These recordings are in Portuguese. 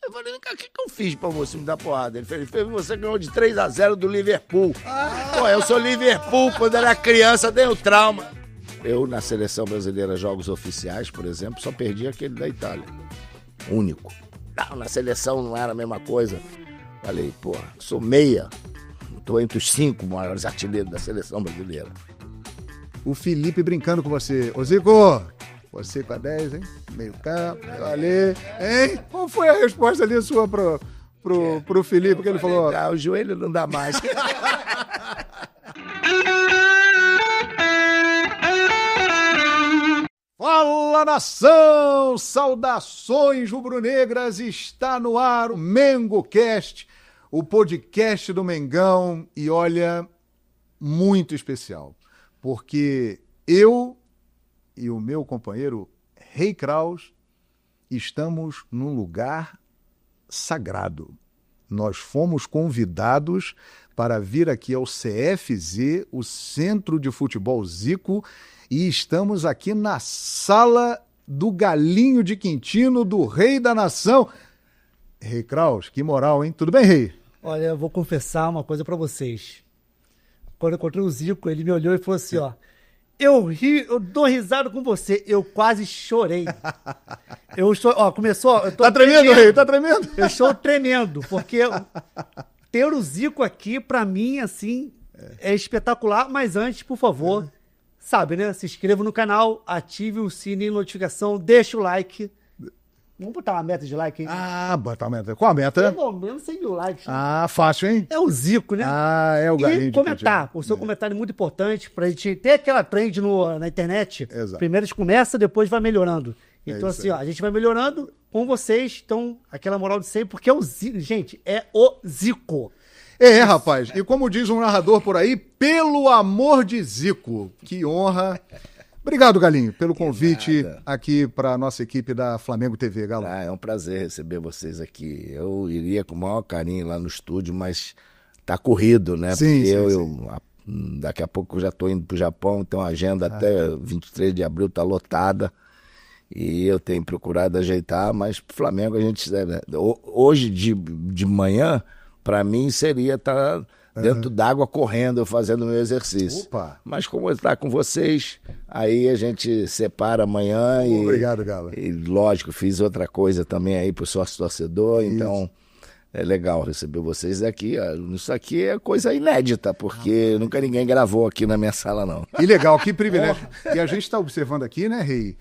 Eu falei, o que eu fiz pra você me dar porrada? Ele fez, você ganhou de 3-0 do Liverpool. Pô, eu sou Liverpool, quando era criança, dei um trauma. Eu, na seleção brasileira, jogos oficiais, por exemplo, só perdi aquele da Itália. Único. Não, na seleção não era a mesma coisa. Falei, pô, sou meia. Tô entre os 5 maiores artilheiros da seleção brasileira. O Felipe brincando com você. Ô, Zico, você com a 10, hein? Meio campo, ali, hein? Qual foi a resposta ali sua pro Felipe que ele falou? Ah, o joelho não dá mais. Fala, nação! Saudações rubro-negras! Está no ar o MengoCast, o podcast do Mengão. E olha, muito especial, porque eu e o meu companheiro Rei Kraus estamos num lugar sagrado. Nós fomos convidados para vir aqui ao CFZ, o Centro de Futebol Zico, e estamos aqui na sala do Galinho de Quintino, do Rei da Nação. Rei Kraus, que moral, hein? Tudo bem, Rei? Olha, eu vou confessar uma coisa pra vocês. Quando eu encontrei o Zico, ele me olhou e falou assim, ó, eu dou risada com você. Eu quase chorei. Começou... Eu tô tá tremendo, Rei? Tá tremendo? Eu estou tremendo, porque ter o Zico aqui, pra mim, assim, é espetacular. Mas antes, por favor, sabe, né? Se inscreva no canal, ative o sininho de notificação, deixa o like. Vamos botar uma meta de like, hein? Ah, botar uma meta. Qual a meta? Pelo menos 100 mil likes. Ah, fácil, hein? É o Zico, né? Ah, é o Galinho E de comentar. Quintino. O seu comentário é muito importante pra gente ter aquela trend na internet. Exato. Primeiro a gente começa, depois vai melhorando. Então, isso assim, aí. ó, a gente vai melhorando com vocês. Então, aquela moral de sempre, porque é o Zico. Gente, é o Zico. É, rapaz. E como diz um narrador por aí, pelo amor de Zico. Que honra. Obrigado, Galinho, pelo convite aqui para a nossa equipe da Flamengo TV, Galo. Ah, é um prazer receber vocês aqui. Eu iria com o maior carinho lá no estúdio, mas tá corrido, né? Sim, Porque sim. daqui a pouco eu já tô indo pro Japão, então a agenda até 23 de abril tá lotada. E eu tenho procurado ajeitar, mas pro Flamengo a gente... Hoje de manhã, para mim, seria estar dentro d'água correndo, fazendo meu exercício. Opa! Mas como está com vocês, aí a gente separa amanhã e... Obrigado, Galo. E lógico, fiz outra coisa também aí pro sócio torcedor, então é legal receber vocês aqui. Isso aqui é coisa inédita, porque nunca ninguém gravou aqui na minha sala, não. Que legal, que privilégio. E a gente está observando aqui, né, Rei?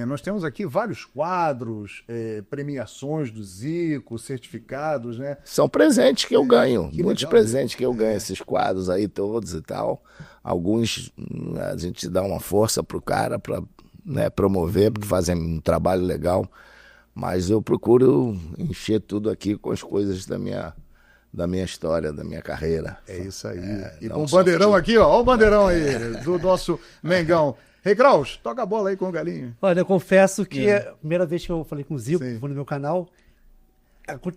Nós temos aqui vários quadros, premiações do Zico, certificados, né? São presentes que eu ganho, que muitos legal, presentes que eu ganho, esses quadros aí todos e tal. Alguns a gente dá uma força pro cara para, né, promover, porque fazem um trabalho legal. Mas eu procuro encher tudo aqui com as coisas da minha história, da minha carreira. É isso aí. E não com o só bandeirão que- aqui, ó. Olha o bandeirão aí do nosso Mengão. Rei Kraus, toca a bola aí com o Galinho. Olha, eu confesso que a primeira vez que eu falei com o Zico, Sim. foi no meu canal,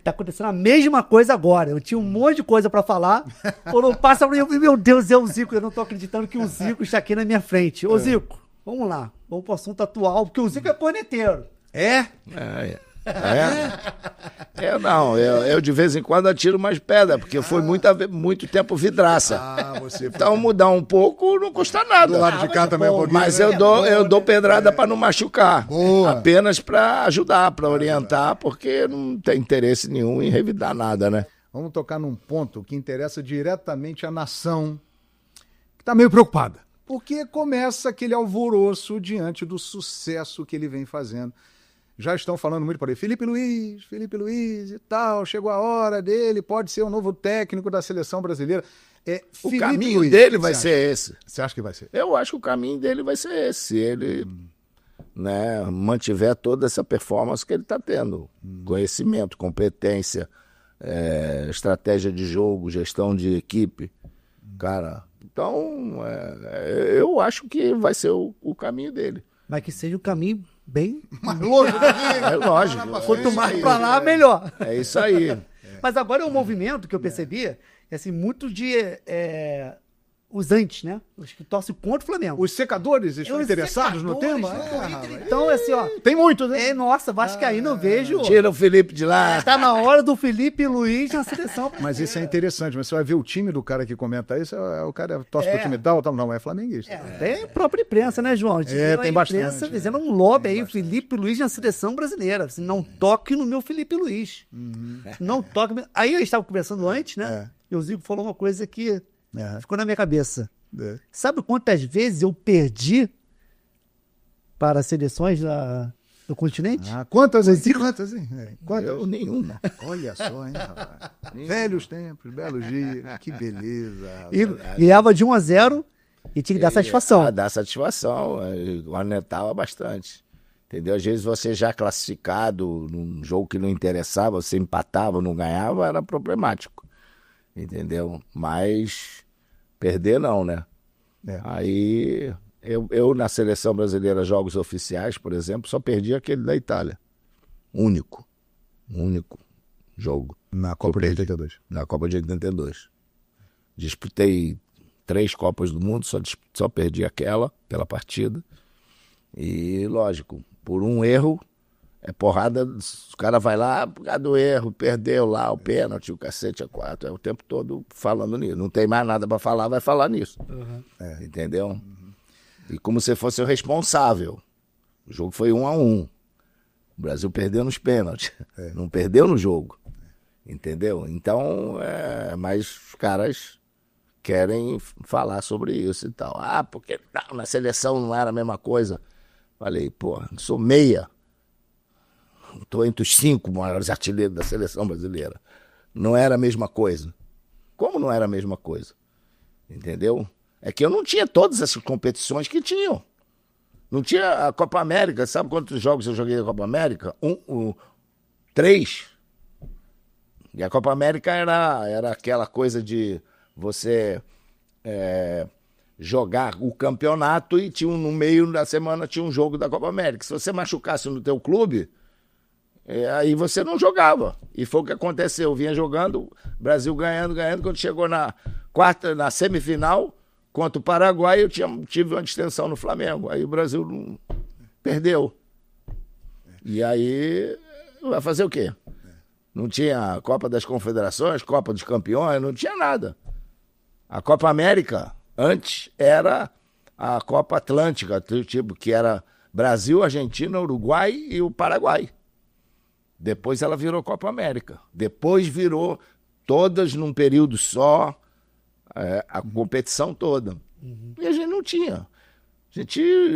tá acontecendo a mesma coisa agora. Eu tinha um monte de coisa pra falar. Quando passa pra mim, meu Deus, é o Zico. Eu não tô acreditando que o Zico está aqui na minha frente. Ô, Zico, vamos lá. Vamos pro assunto atual, porque o Zico é corneteiro. É? Eu de vez em quando atiro mais pedra, porque foi muito tempo vidraça. Você Então mudar um pouco não custa nada. do lado de cá também é um pouquinho. Mas né? eu dou pedrada para não machucar. Boa. Apenas para ajudar, para orientar, porque não tem interesse nenhum em revidar nada, né? Vamos tocar num ponto que interessa diretamente à nação, que está meio preocupada. Porque começa aquele alvoroço diante do sucesso que ele vem fazendo. Já estão falando muito por aí, Felipe Luiz e tal, chegou a hora dele, pode ser o novo técnico da seleção brasileira. O Felipe caminho Luiz, dele vai você ser esse. acha? Você acha que vai ser? Eu acho que o caminho dele vai ser esse. Se ele né, mantiver toda essa performance que ele está tendo. Conhecimento, competência, estratégia de jogo, gestão de equipe. Cara, então eu acho que vai ser o caminho dele. Mas que seja um caminho bem... Mas longe daqui. É lógico. Quanto mais pra lá, melhor. É isso aí. Mas agora é um movimento que eu percebi, assim, muito de os antes, né? Os que torcem contra o Flamengo. Os secadores estão Os interessados no secadores tema? do Twitter. Então, assim, ó. Tem muitos, né? Nossa, vascaíno eu vejo. Tira o Felipe de lá. Tá na hora do Felipe Luiz na seleção. Mas isso é interessante, mas você vai ver o time do cara que comenta isso, o cara torce pro time tal, não, é flamenguista. Tem a própria imprensa, né, João? Tem bastante. Imprensa fazendo um lobby aí, Felipe Luiz na seleção brasileira. Assim, não toque no meu Felipe Luiz. Não toque. Aí eu estava conversando antes, né? E o Zico falou uma coisa que ficou na minha cabeça. Sabe quantas vezes eu perdi para seleções do continente? Quantas, hein? Quantas? Eu nenhuma. Olha só, hein, rapaz. Velhos tempos, belos dias. Que beleza. E ganhava de 1-0 e tinha que dar satisfação. Dá satisfação. Anotava bastante. Entendeu? Às vezes você já classificado num jogo que não interessava, você empatava, não ganhava, era problemático. Entendeu? Mas perder não, né? Aí eu na seleção brasileira, jogos oficiais, por exemplo, só perdi aquele da Itália. Único jogo. Na Copa de 82. Na Copa de 82. Disputei 3 Copas do Mundo, só perdi aquela partida. E, lógico, por um erro, é porrada, o cara vai lá, por causa do erro, perdeu lá o pênalti, o cacete, a 4, é o tempo todo falando nisso. Não tem mais nada para falar, vai falar nisso. Entendeu? E como se fosse o responsável. O jogo foi 1-1. O Brasil perdeu nos pênaltis, não perdeu no jogo. Entendeu? Então, mas os caras querem falar sobre isso e tal. Porque na seleção não era a mesma coisa. Falei, sou meia. Estou entre os 5 maiores artilheiros da seleção brasileira. Não era a mesma coisa. Como não era a mesma coisa? Entendeu? É que eu não tinha todas essas competições que tinham. Não tinha a Copa América. Sabe quantos jogos eu joguei na Copa América? 3. E a Copa América era aquela coisa de você jogar o campeonato e no meio da semana tinha um jogo da Copa América. Se você machucasse no teu clube, aí você não jogava. E foi o que aconteceu. Eu vinha jogando, Brasil ganhando. Quando chegou na semifinal, contra o Paraguai, eu tive uma distensão no Flamengo. Aí o Brasil perdeu. E aí, vai fazer o quê? Não tinha Copa das Confederações, Copa dos Campeões, não tinha nada. A Copa América, antes, era a Copa Atlântica, tipo, que era Brasil, Argentina, Uruguai e o Paraguai. Depois ela virou Copa América. Depois virou todas num período só, a competição toda. E a gente não tinha.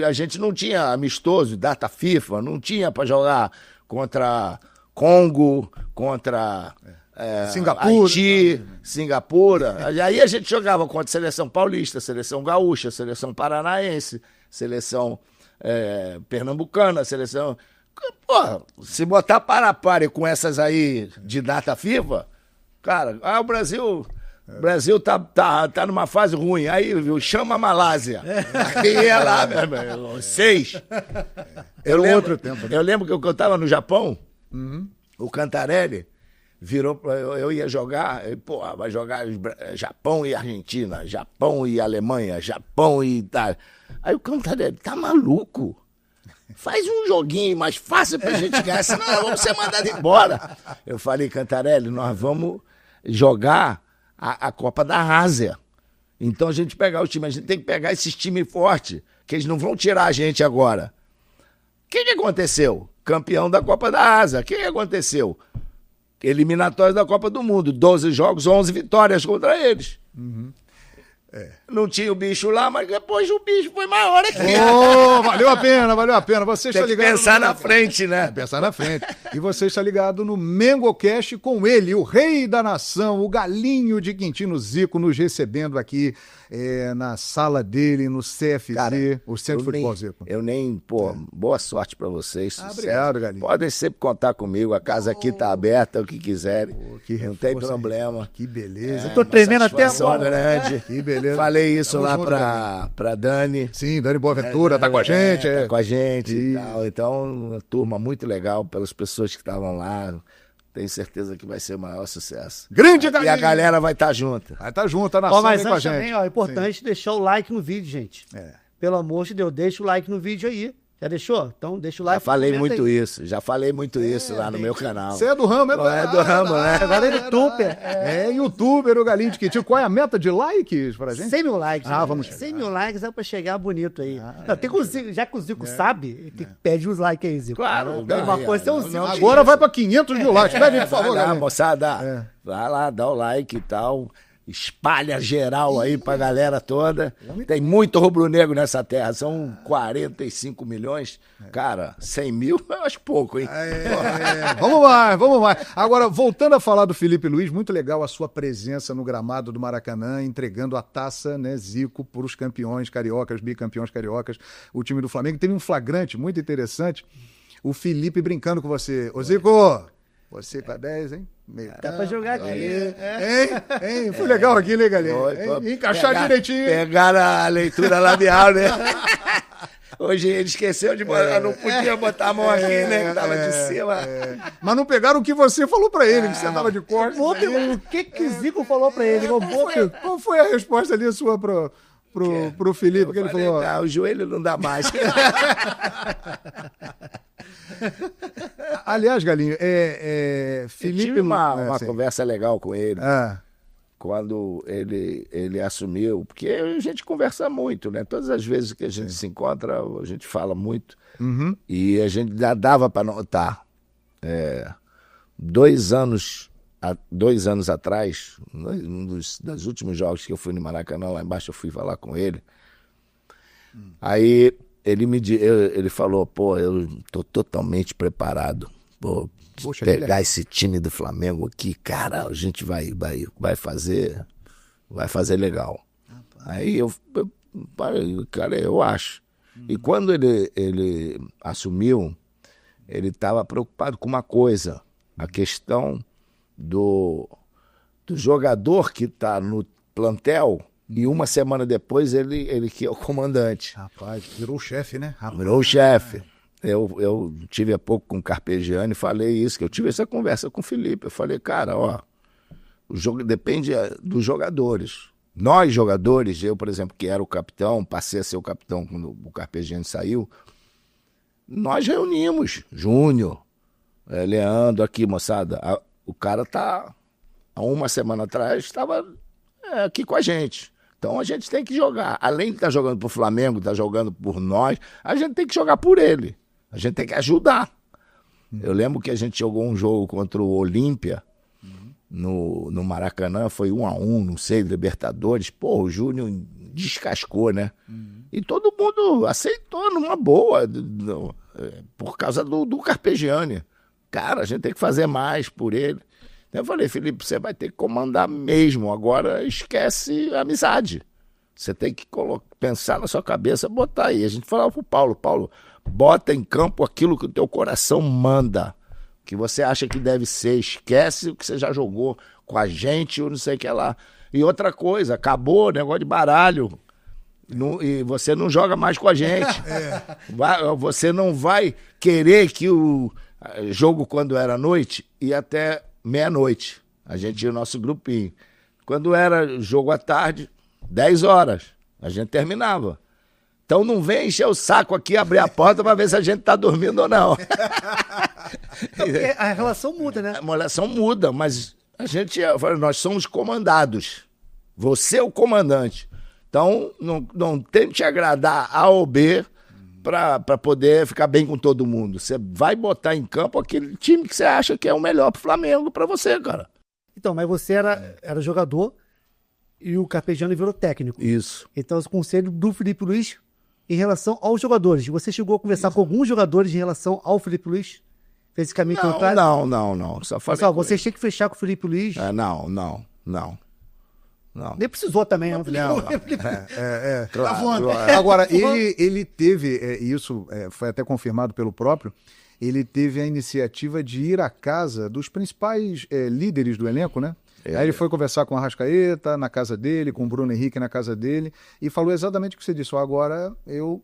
A gente não tinha amistoso, data FIFA, não tinha para jogar contra Congo, contra Singapura. Haiti, Singapura. Aí a gente jogava contra a seleção paulista, seleção gaúcha, seleção paranaense, seleção pernambucana, seleção... se botar para com essas aí de data FIFA, cara, o Brasil tá numa fase ruim. Aí, viu, chama a Malásia. Aí ia lá, 6. Eu lembro que eu tava no Japão, o Cantarelli virou, eu ia jogar, vai jogar Japão e Argentina, Japão e Alemanha, Japão e Itália. Aí o Cantarelli, tá maluco? Faz um joguinho mais fácil pra gente ganhar, senão nós vamos ser mandados embora. Eu falei, Cantarelli, nós vamos jogar a Copa da Ásia. Então a gente pegar os times, a gente tem que pegar esses times fortes, que eles não vão tirar a gente agora. O que aconteceu? Campeão da Copa da Ásia. O que aconteceu? Eliminatórios da Copa do Mundo. 12 jogos, 11 vitórias contra eles. Não tinha o bicho lá, mas depois o bicho foi maior aqui. Valeu a pena. Você tem está ligado. Que pensar na frente, né? Pensar na frente. E você está ligado no MengoCast com ele, o rei da nação, o galinho de Quintino Zico, nos recebendo aqui na sala dele, no CFZ, cara, o Centro de Futebol Zico. Boa sorte pra vocês. Obrigado, galinho. Podem sempre contar comigo, a casa aqui tá aberta, o que quiserem. Não tem problema. Que beleza. Eu tô tremendo até agora. Grande. Que beleza. Falei isso lá pra Dani. Sim, Dani Boaventura, tá com a gente. Tá com a gente e tal. Então, uma turma muito legal, pelas pessoas que estavam lá. tenho certeza que vai ser o maior sucesso. Grande E Galinho! a galera vai estar junta. Vai estar junto, a nação Mas vem com a antes gente. também, ó, é importante deixar o like no vídeo, gente. Pelo amor de Deus, deixa o like no vídeo aí. Já deixou? Então deixa o like. Já falei comenta muito aí. isso, lá no meu canal. Você é do ramo, É do ramo, né? Agora é youtuber. É youtuber, o Galinho de Quintino. Qual é a meta de likes pra gente? 100 mil likes. Ah, né? vamos chegar. 100 mil likes é pra chegar bonito aí. Não, tem que o Zico, já que o Zico sabe, ele tem que pedir os likes aí, Zico. Claro, Uma coisa é o Zico. Agora vai pra 500 mil likes. Pede, por Vai favor, lá, Galinho. moçada. Vai lá, dá o like e tal. Espalha geral aí pra galera toda. Tem muito rubro-negro nessa terra. São 45 milhões. Cara, 100 mil eu acho pouco, hein? Vamos mais, vamos mais. Agora, voltando a falar do Felipe Luiz, muito legal a sua presença no gramado do Maracanã, entregando a taça, né, Zico, para os campeões cariocas, bicampeões cariocas, o time do Flamengo. Teve um flagrante muito interessante, o Felipe brincando com você. Ô, Zico, você com a 10, hein? Dá pra jogar aqui. Hein? Foi legal aqui, né, Galinho? Encaixar direitinho. Pegaram a leitura labial, né? Hoje ele esqueceu de botar, não podia botar a mão aqui, né? Que tava de cima. Mas não pegaram o que você falou pra ele, que você tava de costas. O que o Zico falou pra ele? Qual foi a resposta ali sua pro Felipe? Que ele Falei, falou... "Não, o joelho não dá mais." Aliás, Galinho, Felipe, Felipe... uma sim. conversa legal com ele. Ah, Quando ele assumiu, porque a gente conversa muito, né? Todas as vezes que a gente se encontra, a gente fala muito. E a gente já dava para notar. 2 anos atrás, dos últimos jogos que eu fui no Maracanã, lá embaixo eu fui falar com ele. Aí ele falou, pô, eu tô totalmente preparado. Pô, Poxa, pegar esse time do Flamengo aqui, cara, a gente vai fazer legal. Aí eu cara, eu acho. E quando ele assumiu, ele estava preocupado com uma coisa, a questão do jogador que está no plantel, e uma semana depois ele que é o comandante. rapaz, virou o chefe, né? Virou o chefe. Eu tive há pouco com o Carpegiani e falei isso, que eu tive essa conversa com o Felipe. Eu falei, cara, ó, o jogo depende dos jogadores. Nós, jogadores, eu, por exemplo, que era o capitão, passei a ser o capitão quando o Carpegiani saiu, nós reunimos, Júnior, Leandro, aqui, moçada. O cara tá, há uma semana atrás, estava aqui com a gente. Então a gente tem que jogar. Além de estar jogando pro Flamengo, estar jogando por nós, a gente tem que jogar por ele. A gente tem que ajudar. Eu lembro que a gente jogou um jogo contra o Olímpia, no Maracanã, foi 1-1, não sei, Libertadores. Pô, o Júnior descascou, né? E todo mundo aceitou numa boa, por causa do Carpegiani. Cara, a gente tem que fazer mais por ele. Eu falei, Felipe, você vai ter que comandar mesmo. Agora esquece a amizade. Você tem que pensar na sua cabeça, botar aí. A gente falava pro Paulo, bota em campo aquilo que o teu coração manda. Que você acha que deve ser. Esquece o que você já jogou com a gente ou não sei o que lá. E outra coisa, acabou o negócio de baralho. E você não joga mais com a gente. Você não vai querer que o jogo, quando era noite, ia até meia-noite. A gente tinha o nosso grupinho. Quando era jogo à tarde, 10 horas, a gente terminava. Então não vem encher o saco aqui, abrir a porta para ver se a gente tá dormindo ou não. Porque a relação muda, né? A relação muda, mas nós somos comandados. Você é o comandante. Então não tente agradar A ou B para poder ficar bem com todo mundo. Você vai botar em campo aquele time que você acha que é o melhor pro Flamengo, para você, cara. Então, mas você era jogador e o Carpegiani virou técnico. Isso. Então, o conselho do Felipe Luiz em relação aos jogadores. Você chegou a conversar com alguns jogadores em relação ao Felipe Luiz? Fez esse caminho contrário? Não. Só falei Pessoal, com vocês têm que fechar com o Felipe Luiz. Não. Nem precisou também, né? Claro. Agora, ele teve, isso foi até confirmado pelo próprio, ele teve a iniciativa de ir à casa dos principais líderes do elenco, né? Aí ele foi conversar com o Arrascaeta na casa dele, com o Bruno Henrique na casa dele, e falou exatamente o que você disse. Agora eu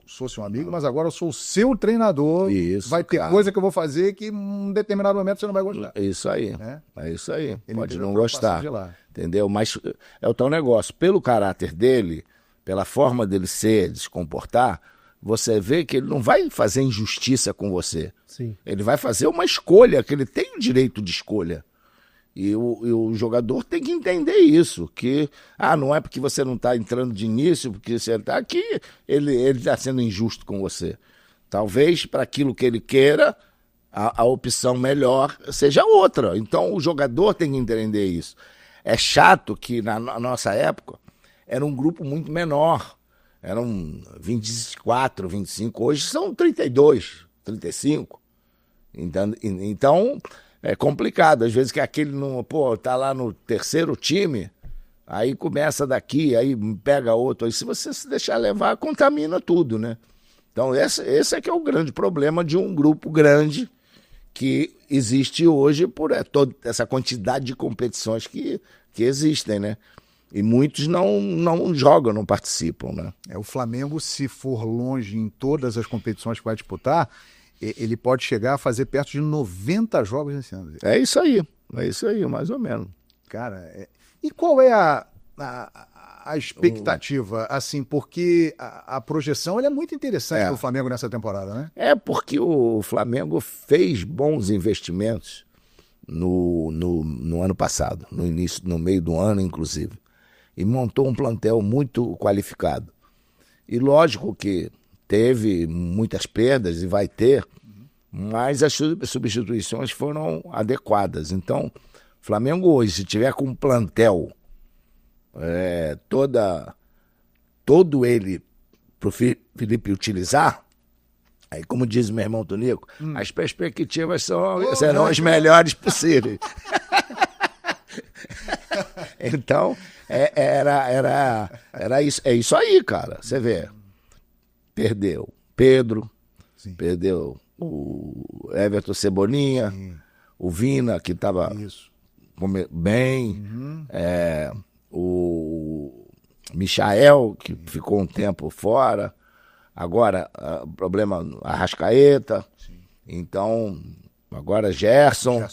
sou seu amigo, mas agora eu sou o seu treinador. Isso, vai ter coisa que eu vou fazer que em um determinado momento você não vai gostar. Isso aí. É isso aí. Ele pode teve não a preocupação gostar. de lá. Entendeu? Mas é o tal negócio. Pelo caráter dele, pela forma dele ser, de se comportar, você vê que ele não vai fazer injustiça com você. Sim. Ele vai fazer uma escolha, que ele tem o direito de escolha. E o jogador tem que entender isso, que não é porque você não está entrando de início, porque você está aqui, ele está sendo injusto com você. Talvez para aquilo que ele queira, a opção melhor seja outra. Então o jogador tem que entender isso. É chato que na nossa época era um grupo muito menor. Eram 24, 25, hoje são 32, 35. Então é complicado. Às vezes que aquele tá lá no terceiro time, aí começa daqui, aí pega outro. Aí se você se deixar levar, contamina tudo, né? Então esse é que é o grande problema de um grupo grande que existe hoje por toda essa quantidade de competições que existem, né? E muitos não jogam, não participam, né? O Flamengo, se for longe em todas as competições que vai disputar, ele pode chegar a fazer perto de 90 jogos nesse ano. É isso aí, mais ou menos. Cara, e qual é a expectativa, assim, porque a projeção é muito interessante para o Flamengo nessa temporada, né? É porque o Flamengo fez bons investimentos no ano passado, no meio do ano, inclusive, e montou um plantel muito qualificado. E lógico que teve muitas perdas e vai ter, mas as substituições foram adequadas. Então, o Flamengo hoje, se tiver com um plantel todo ele para o Felipe utilizar, aí como diz meu irmão Tonico, as perspectivas serão as melhores possíveis. Então, era isso. É isso aí, cara. Você vê. Perdeu Pedro, sim, perdeu o Everton Cebolinha, sim, o Vina, que estava bem, o Michael, que ficou um tempo fora. Agora, o problema, Arrascaeta. Sim. Então, agora Gerson.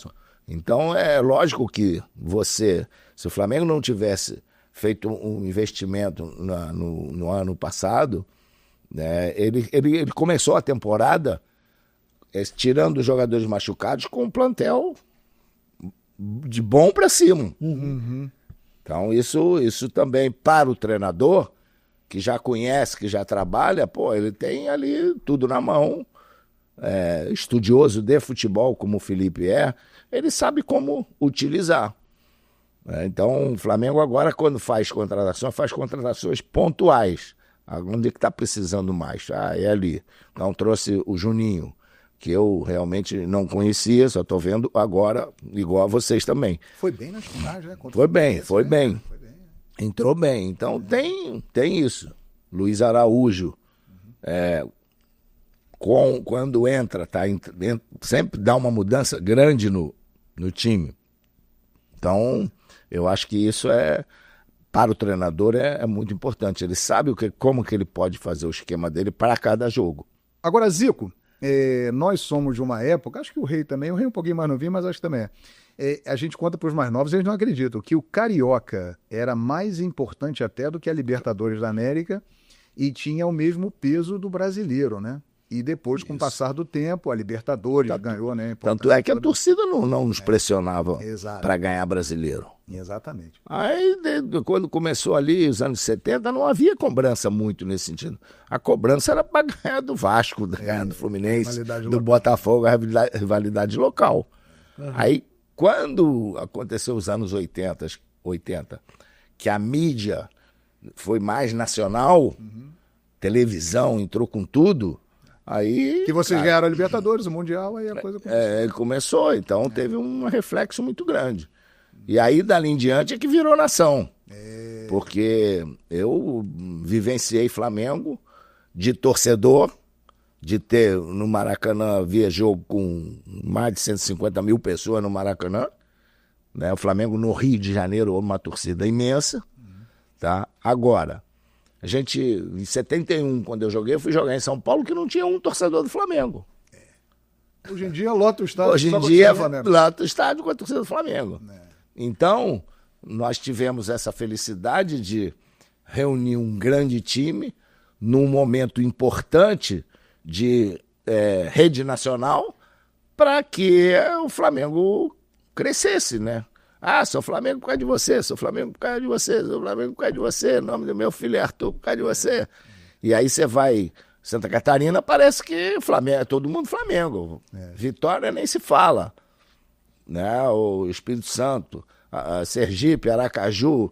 Então, é lógico que se o Flamengo não tivesse feito um investimento no ano passado, né, ele começou a temporada tirando os jogadores machucados com um plantel de bom para cima. Uhum. Então, isso também para o treinador, que já conhece, que já trabalha, ele tem ali tudo na mão. Estudioso de futebol, como o Felipe ele sabe como utilizar. Então, o Flamengo agora, quando faz contratações pontuais. Onde é que está precisando mais? É ali. Então, trouxe o Juninho, que eu realmente não conhecia, só estou vendo agora, igual a vocês também. Foi bem nas finais, né? Foi bem. Entrou bem. Então, tem isso. Luiz Araújo, quando entra, sempre dá uma mudança grande no time. Então, eu acho que isso para o treinador é muito importante. Ele sabe como que ele pode fazer o esquema dele para cada jogo. Agora, Zico, nós somos de uma época, acho que o Rei também, o Rei um pouquinho mais novinho, mas acho que também a gente conta para os mais novos, eles não acreditam, que o Carioca era mais importante até do que a Libertadores da América e tinha o mesmo peso do Brasileiro, né? E depois, com o passar do tempo, a Libertadores ganhou, né? Tanto é que a torcida não nos pressionava para ganhar Brasileiro. Exatamente. Aí, quando começou ali, os anos 70, não havia cobrança muito nesse sentido. A cobrança era para ganhar do Vasco, ganhar do Fluminense, do Botafogo, a rivalidade local. Uhum. Aí, quando aconteceu os anos 80, que a mídia foi mais nacional, televisão entrou com tudo, aí... Que vocês ganharam a Libertadores, o Mundial, aí a coisa começou. Começou, então teve um reflexo muito grande. E aí, dali em diante, é que virou nação. Porque eu vivenciei Flamengo de torcedor, de ter no Maracanã, havia jogo com mais de 150 mil pessoas no Maracanã, né? O Flamengo no Rio de Janeiro, uma torcida imensa, tá? Agora, a gente, em 71, quando eu joguei, eu fui jogar em São Paulo, que não tinha um torcedor do Flamengo. Hoje em dia, lota o estádio. Hoje em dia, lota o estádio com a torcida do Flamengo. Então, nós tivemos essa felicidade de reunir um grande time num momento importante de rede nacional para que o Flamengo crescesse, né? Ah, sou Flamengo por causa de você, sou Flamengo por causa de você, sou Flamengo por causa de você, o nome do meu filho é Arthur por causa de você. E aí você vai... Santa Catarina parece que Flamengo, é todo mundo Flamengo. Vitória nem se fala. Né? O Espírito Santo, Sergipe, Aracaju,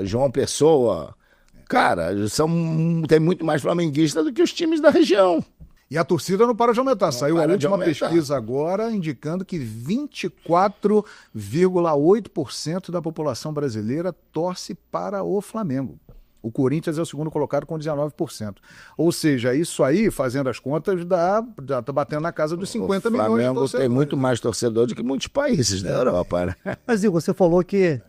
João Pessoa. Cara, tem muito mais flamenguista do que os times da região. E a torcida não para de aumentar. Saiu a última pesquisa agora indicando que 24,8% da população brasileira torce para o Flamengo. O Corinthians é o segundo colocado com 19%. Ou seja, isso aí, fazendo as contas, já está batendo na casa dos 50 milhões de torcedores. O Flamengo tem muito mais torcedor do que muitos países da Europa, né? Mas, Igor, você falou que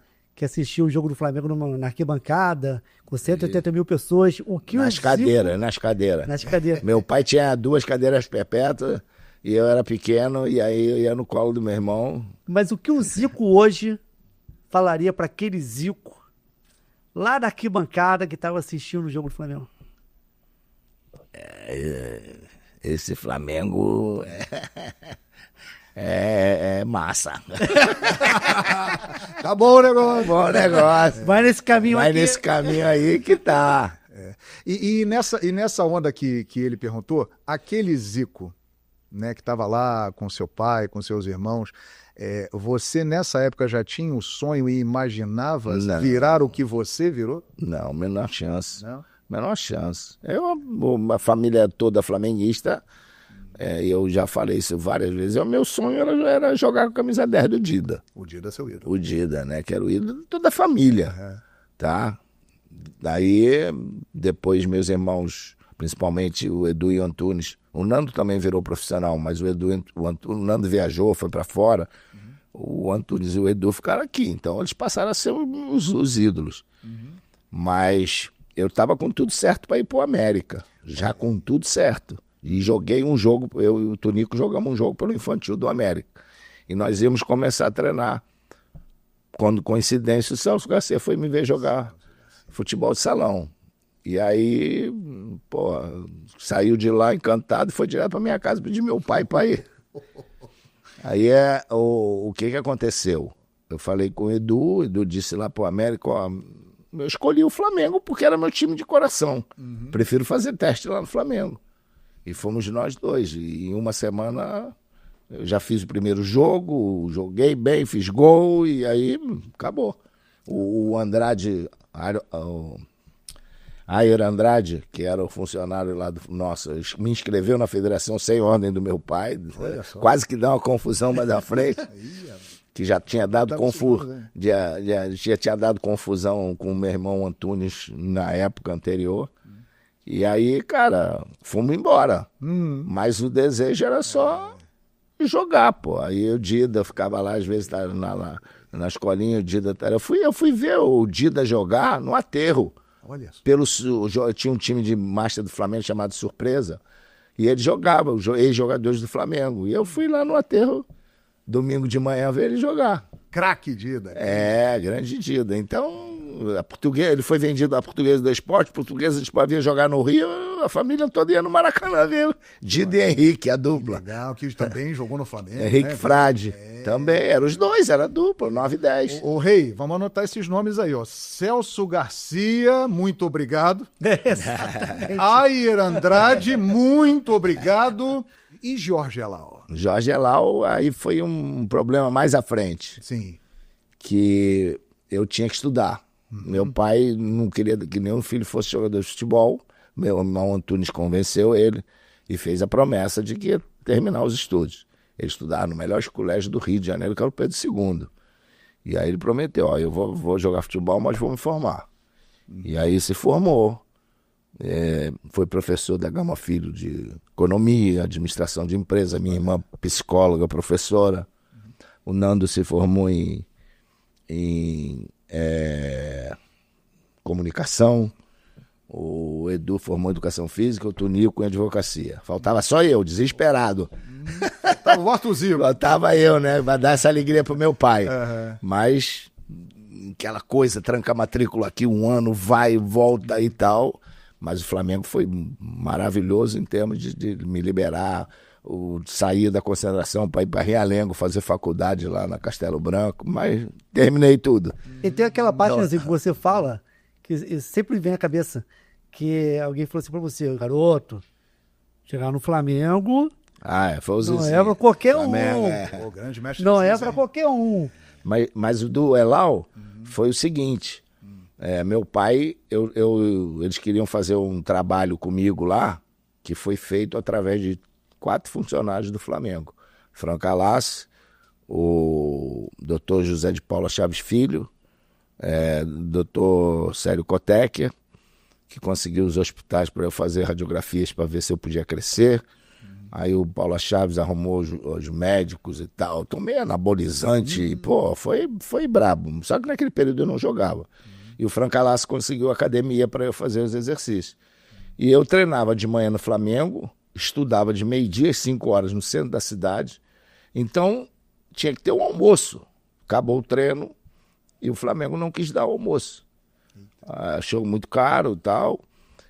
assistiu o jogo do Flamengo na arquibancada, com 180 mil pessoas. O que nas cadeiras. Meu pai tinha 2 cadeiras perpétuas e eu era pequeno, e aí eu ia no colo do meu irmão. Mas o que o Zico hoje falaria para aquele Zico lá da arquibancada que estava assistindo o jogo do Flamengo? Esse Flamengo é massa. Tá bom o negócio. Bom negócio. Vai nesse caminho Vai nesse caminho aí que tá. E nessa onda que ele perguntou, aquele Zico, né, que estava lá com seu pai, com seus irmãos, você nessa época já tinha o sonho e imaginava virar o que você virou? Não, menor chance. Não? Menor chance. A família toda flamenguista, eu já falei isso várias vezes, o meu sonho era jogar com a camisa 10 do Dida. O Dida é seu ídolo. O Dida, né, que era o ídolo de toda a família, tá? Daí, depois meus irmãos, principalmente o Edu e o Antunes, o Nando também virou profissional, mas o Nando viajou, foi para fora, o Antunes e o Edu ficaram aqui, então eles passaram a ser os ídolos. Mas eu estava com tudo certo para ir para o América, já com tudo certo. E joguei um jogo, eu e o Tonico jogamos um jogo pelo infantil do América. E nós íamos começar a treinar. Quando, coincidência, o Celso Garcia foi me ver jogar futebol de salão. E aí, saiu de lá encantado e foi direto para minha casa pedir meu pai para ir. Aí o que aconteceu? Eu falei com o Edu disse lá pro América, eu escolhi o Flamengo porque era meu time de coração. Prefiro fazer teste lá no Flamengo. E fomos nós dois. E em uma semana eu já fiz o primeiro jogo, joguei bem, fiz gol e aí acabou. O Andrade, Ayer Andrade, que era o funcionário lá me inscreveu na federação sem ordem do meu pai. Quase que dá uma confusão mais à frente. Que já tinha dado tinha dado confusão com o meu irmão Antunes na época anterior. E aí, cara, fomos embora. Mas o desejo era só jogar, pô. Aí o Dida ficava lá, às vezes estava na escolinha, o Dida... Eu fui ver o Dida jogar no aterro. Olha só. Tinha um time de Master do Flamengo chamado Surpresa, e ele jogava, os ex-jogadores do Flamengo. E eu fui lá no aterro, domingo de manhã, ver ele jogar. Craque Dida. Grande Dida. Então, ele foi vendido à Portuguesa do Esporte, Portuguesa do Esporte vinha jogar no Rio, a família toda ia no Maracanã, viu? Dida e Henrique, a dupla. Legal, que também jogou no Flamengo. Henrique Frade. Também, eram os dois, era a dupla, 9 e 10. Ô Rei, vamos anotar esses nomes aí, ó. Celso Garcia, muito obrigado. Exatamente. Ayer Andrade, muito obrigado. E Jorge Elal? Jorge Elal, aí foi um problema mais à frente. Sim. Que eu tinha que estudar. Meu pai não queria que nenhum filho fosse jogador de futebol. Meu irmão Antunes convenceu ele e fez a promessa de que ia terminar os estudos. Ele estudava no melhor colégio do Rio de Janeiro, que era o Pedro II. E aí ele prometeu, eu vou jogar futebol, mas vou me formar. E aí se formou. Foi professor da Gama Filho de Economia, Administração de Empresa, minha irmã psicóloga, professora. O Nando se formou em em comunicação, o Edu formou em educação física, o Tunico em advocacia. Faltava só eu, desesperado. Tá, o Arthurzinho. Faltava eu, né? Vai dar essa alegria pro meu pai. Uhum. Mas aquela coisa, tranca a matrícula aqui um ano, vai, volta e tal. Mas o Flamengo foi maravilhoso em termos de me liberar, sair da concentração para ir para Realengo, fazer faculdade lá na Castelo Branco, mas terminei tudo. E tem aquela parte assim, que você fala, que sempre vem à cabeça, que alguém falou assim pra você, garoto, chegar no Flamengo... Foi o Zizinho. Não é pra qualquer um. O grande mestre Não Zizinho. é pra qualquer um. Mas o do Elal foi o seguinte, meu pai, eles queriam fazer um trabalho comigo lá, que foi feito através de 4 funcionários do Flamengo. Franca Alassi, o Dr. José de Paula Chaves Filho, Dr. Célio Cotecchia, que conseguiu os hospitais para eu fazer radiografias para ver se eu podia crescer. Aí o Paula Chaves arrumou os médicos e tal. Tomei anabolizante e, foi brabo. Só que naquele período eu não jogava. E o Franca Alassi conseguiu academia para eu fazer os exercícios. E eu treinava de manhã no Flamengo, estudava de meio-dia às 5 horas no centro da cidade. Então, tinha que ter um almoço. Acabou o treino e o Flamengo não quis dar almoço. Achou muito caro e tal.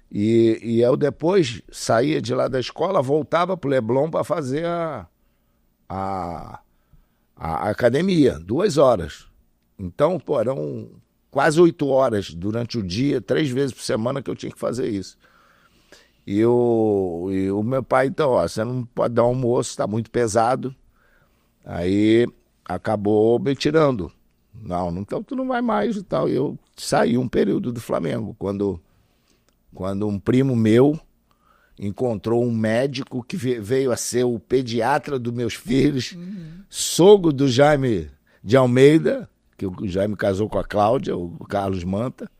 E eu depois saía de lá da escola, voltava pro Leblon para fazer a academia, 2 horas. Então, eram quase 8 horas durante o dia, 3 vezes por semana que eu tinha que fazer isso. E o meu pai, então, você não pode dar almoço, tá muito pesado. Aí acabou me tirando. Não, então tu não vai mais e tal. E eu saí um período do Flamengo, quando um primo meu encontrou um médico que veio a ser o pediatra dos meus filhos, sogro do Jaime de Almeida, que o Jaime casou com a Cláudia, o Carlos Manta,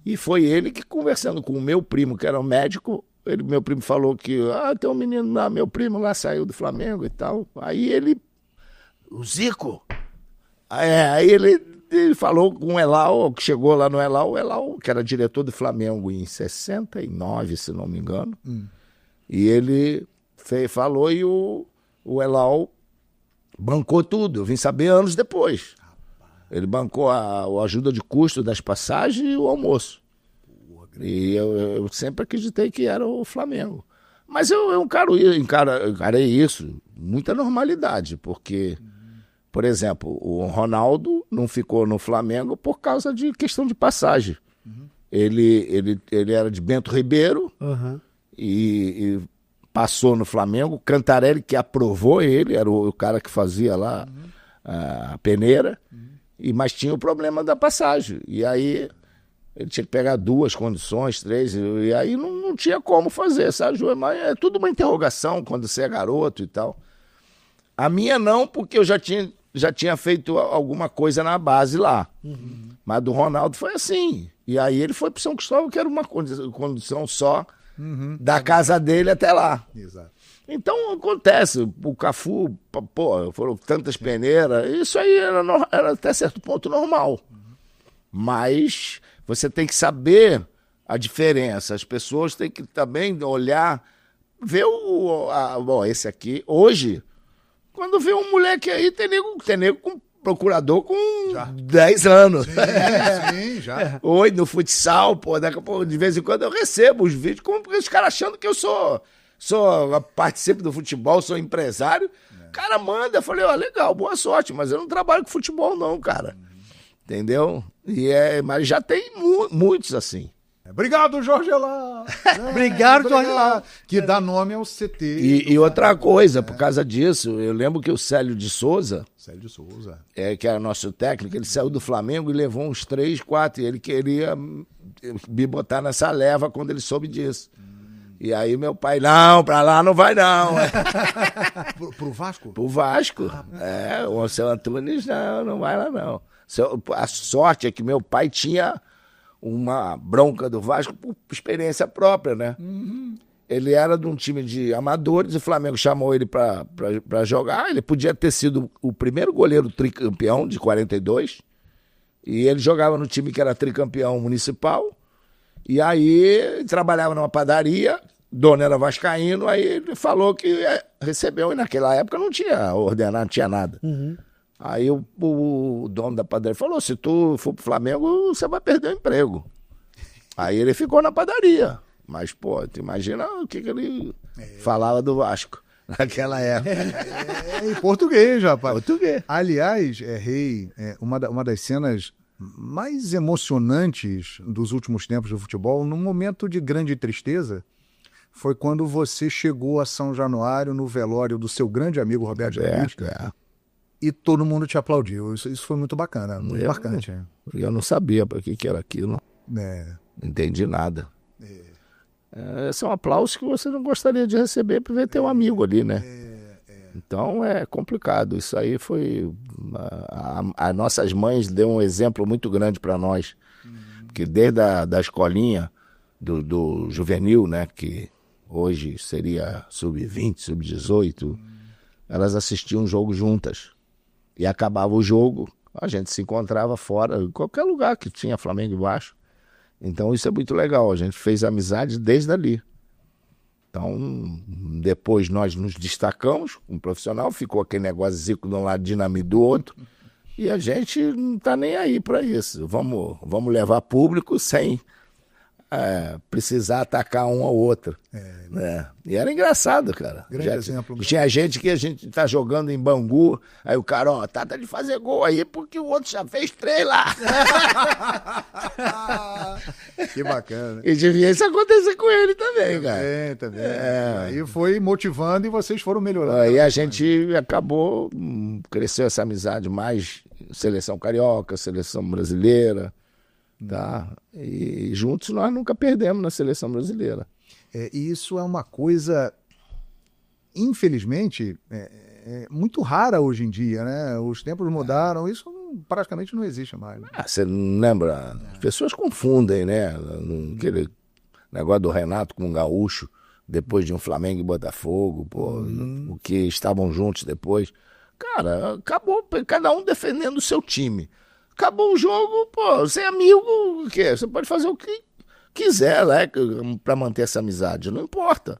e foi ele que, conversando com o meu primo, que era um médico, meu primo falou que tem um menino lá, meu primo lá saiu do Flamengo e tal. Aí o Zico, aí ele falou com o Elal, que chegou lá no Elal, o Elal, que era diretor do Flamengo em 69, se não me engano. E ele falou e o Elal bancou tudo. Eu vim saber anos depois. Ele bancou a ajuda de custo das passagens e o almoço. E eu sempre acreditei que era o Flamengo. Mas eu encarei isso muita normalidade, porque... Por exemplo, o Ronaldo não ficou no Flamengo por causa de questão de passagem. Ele era de Bento Ribeiro e passou no Flamengo. Cantarelli, que aprovou ele, era o cara que fazia lá a peneira, mas tinha o problema da passagem. E aí ele tinha que pegar 2 condições, 3, e aí não tinha como fazer, sabe? Mas é tudo uma interrogação quando você é garoto e tal. A minha não, porque eu já tinha feito alguma coisa na base lá. Mas do Ronaldo foi assim. E aí ele foi pro São Cristóvão, que era uma condição só da casa dele até lá. Exato. Então acontece. O Cafu, foram tantas peneiras. Isso aí era até certo ponto normal. Mas você tem que saber a diferença. As pessoas têm que também olhar, ver esse aqui, hoje... Quando vê um moleque aí, tem nego com procurador com 10 anos. Sim, já. Oi, no futsal, de vez em quando eu recebo os vídeos, porque os caras achando que eu participo do futebol, sou empresário. O cara manda, eu falei, legal, boa sorte, mas eu não trabalho com futebol não, cara. Entendeu? Mas já tem muitos assim. Obrigado, Jorge Elal. Obrigado, Jorge Elal. Que dá nome ao CT. E outra coisa, por causa disso, eu lembro que o Célio de Souza, que era nosso técnico, ele saiu do Flamengo e levou uns 3, 4, e ele queria me botar nessa leva quando ele soube disso. E aí meu pai, não, pra lá não vai não. Pro Vasco? Pro Vasco. O seu Antunes não vai lá não. A sorte é que meu pai tinha uma bronca do Vasco por experiência própria, né? Ele era de um time de amadores, o Flamengo chamou ele para jogar, ele podia ter sido o primeiro goleiro tricampeão de 42, E ele jogava no time que era tricampeão municipal. E aí trabalhava numa padaria, dono era vascaíno, aí ele falou que recebeu, e naquela época não tinha ordenado, não tinha nada. Aí o dono da padaria falou, se tu for pro Flamengo, você vai perder o emprego. Aí ele ficou na padaria. Mas, pô, tu imagina o que ele falava do Vasco naquela época. Em português, rapaz. Português. Aliás, Rei, uma das cenas mais emocionantes dos últimos tempos do futebol, num momento de grande tristeza, foi quando você chegou a São Januário no velório do seu grande amigo Roberto Dinamite, e todo mundo te aplaudiu. Isso foi muito bacana, muito marcante. Eu não sabia para que era aquilo. É. Não entendi nada. Esse é um aplauso que você não gostaria de receber por ver teu amigo ali, né? Então é complicado. Isso aí foi... As nossas mães deu um exemplo muito grande para nós. Porque desde da escolinha, do juvenil, né? Que hoje seria sub-20, sub-18, elas assistiam o jogo juntas. E acabava o jogo, a gente se encontrava fora, em qualquer lugar que tinha Flamengo e Vasco. Então isso é muito legal, a gente fez amizade desde ali. Então, depois nós nos destacamos, um profissional, ficou aquele negócio zico de um lado, dinamite do outro, e a gente não tá nem aí para isso. Vamos levar público sem precisar atacar um ao outro. E era engraçado, cara. Grande exemplo. Tinha gente que a gente tá jogando em Bangu, aí o cara, ó, tá de fazer gol aí porque o outro já fez 3 lá. Que bacana. E devia isso acontecer com ele também, cara. Também. Aí foi motivando e vocês foram melhorando. Aí a gente acabou, cresceu essa amizade mais seleção carioca, seleção brasileira, tá? E juntos nós nunca perdemos na seleção brasileira. E isso é uma coisa, infelizmente, muito rara hoje em dia, né? Os tempos mudaram, isso praticamente não existe mais. Né? Você não lembra? As pessoas confundem, né? Aquele negócio do Renato com o Gaúcho, depois de um Flamengo e Botafogo, o que estavam juntos depois. Cara, acabou cada um defendendo o seu time. Acabou o jogo, pô, você é amigo, o quê? Você pode fazer o que quiser, né, para manter essa amizade, não importa.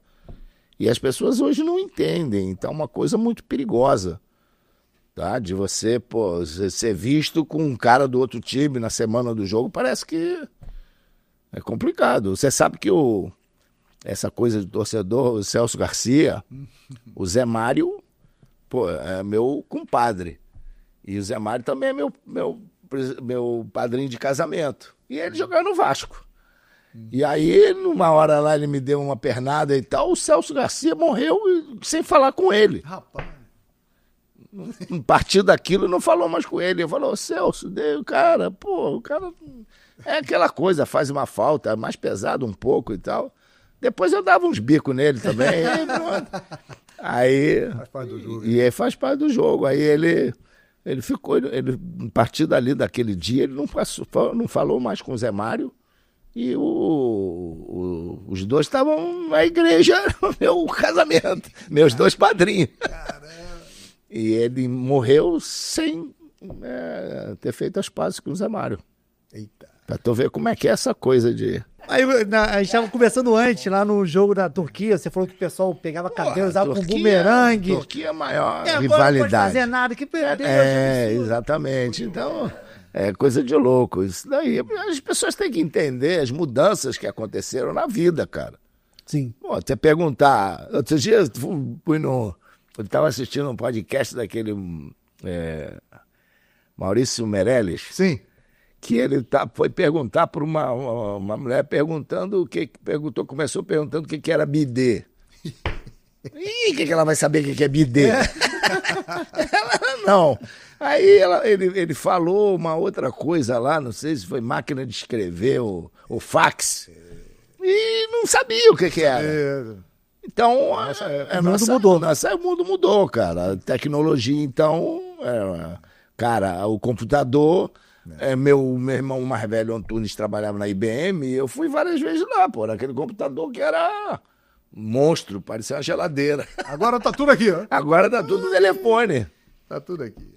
E as pessoas hoje não entendem, então é uma coisa muito perigosa, tá? De você, pô, ser visto com um cara do outro time na semana do jogo, parece que é complicado. Você sabe que essa coisa de torcedor, o Celso Garcia, o Zé Mário, pô, é meu compadre. E o Zé Mário também é meu padrinho de casamento. E ele jogava no Vasco. E aí, numa hora lá, ele me deu uma pernada e tal, o Celso Garcia morreu sem falar com ele. Rapaz. A partir daquilo, não falou mais com ele. Ele falou, Celso, o cara é aquela coisa, faz uma falta, é mais pesado um pouco e tal. Depois eu dava uns bicos nele também. Aí, faz parte do jogo. E aí faz parte do jogo. Aí ele ficou, a partir dali, daquele dia, ele não falou mais com o Zé Mário. E os dois estavam na igreja, no meu casamento, meus dois padrinhos. Caramba. E ele morreu sem ter feito as pazes com o Zé Mário. Eita. Pra tu ver como é que é essa coisa de... Aí a gente estava conversando antes, lá no jogo da Turquia, você falou que o pessoal pegava cabelo, usava com bumerangue. Turquia é a maior Agora rivalidade. não pode fazer nada, que perdeu. Exatamente. Então, é coisa de louco. Isso daí, as pessoas têm que entender as mudanças que aconteceram na vida, cara. Sim. Pô, você perguntar... Outro dia eu estava assistindo um podcast daquele Maurício Meirelles. Sim. Que ele foi perguntar para uma mulher começou perguntando o que era bidê. Ih, o que ela vai saber o que é bidê? Ela não. Aí ele falou uma outra coisa lá, não sei se foi máquina de escrever ou fax, e não sabia o que era. Então, o mundo mudou, cara. A tecnologia, então, cara, o computador... meu irmão mais velho, Antunes, trabalhava na IBM, e eu fui várias vezes lá, pô, naquele computador que era monstro, parecia uma geladeira. Agora tá tudo aqui, ó. Agora tá tudo no telefone. Tá tudo aqui.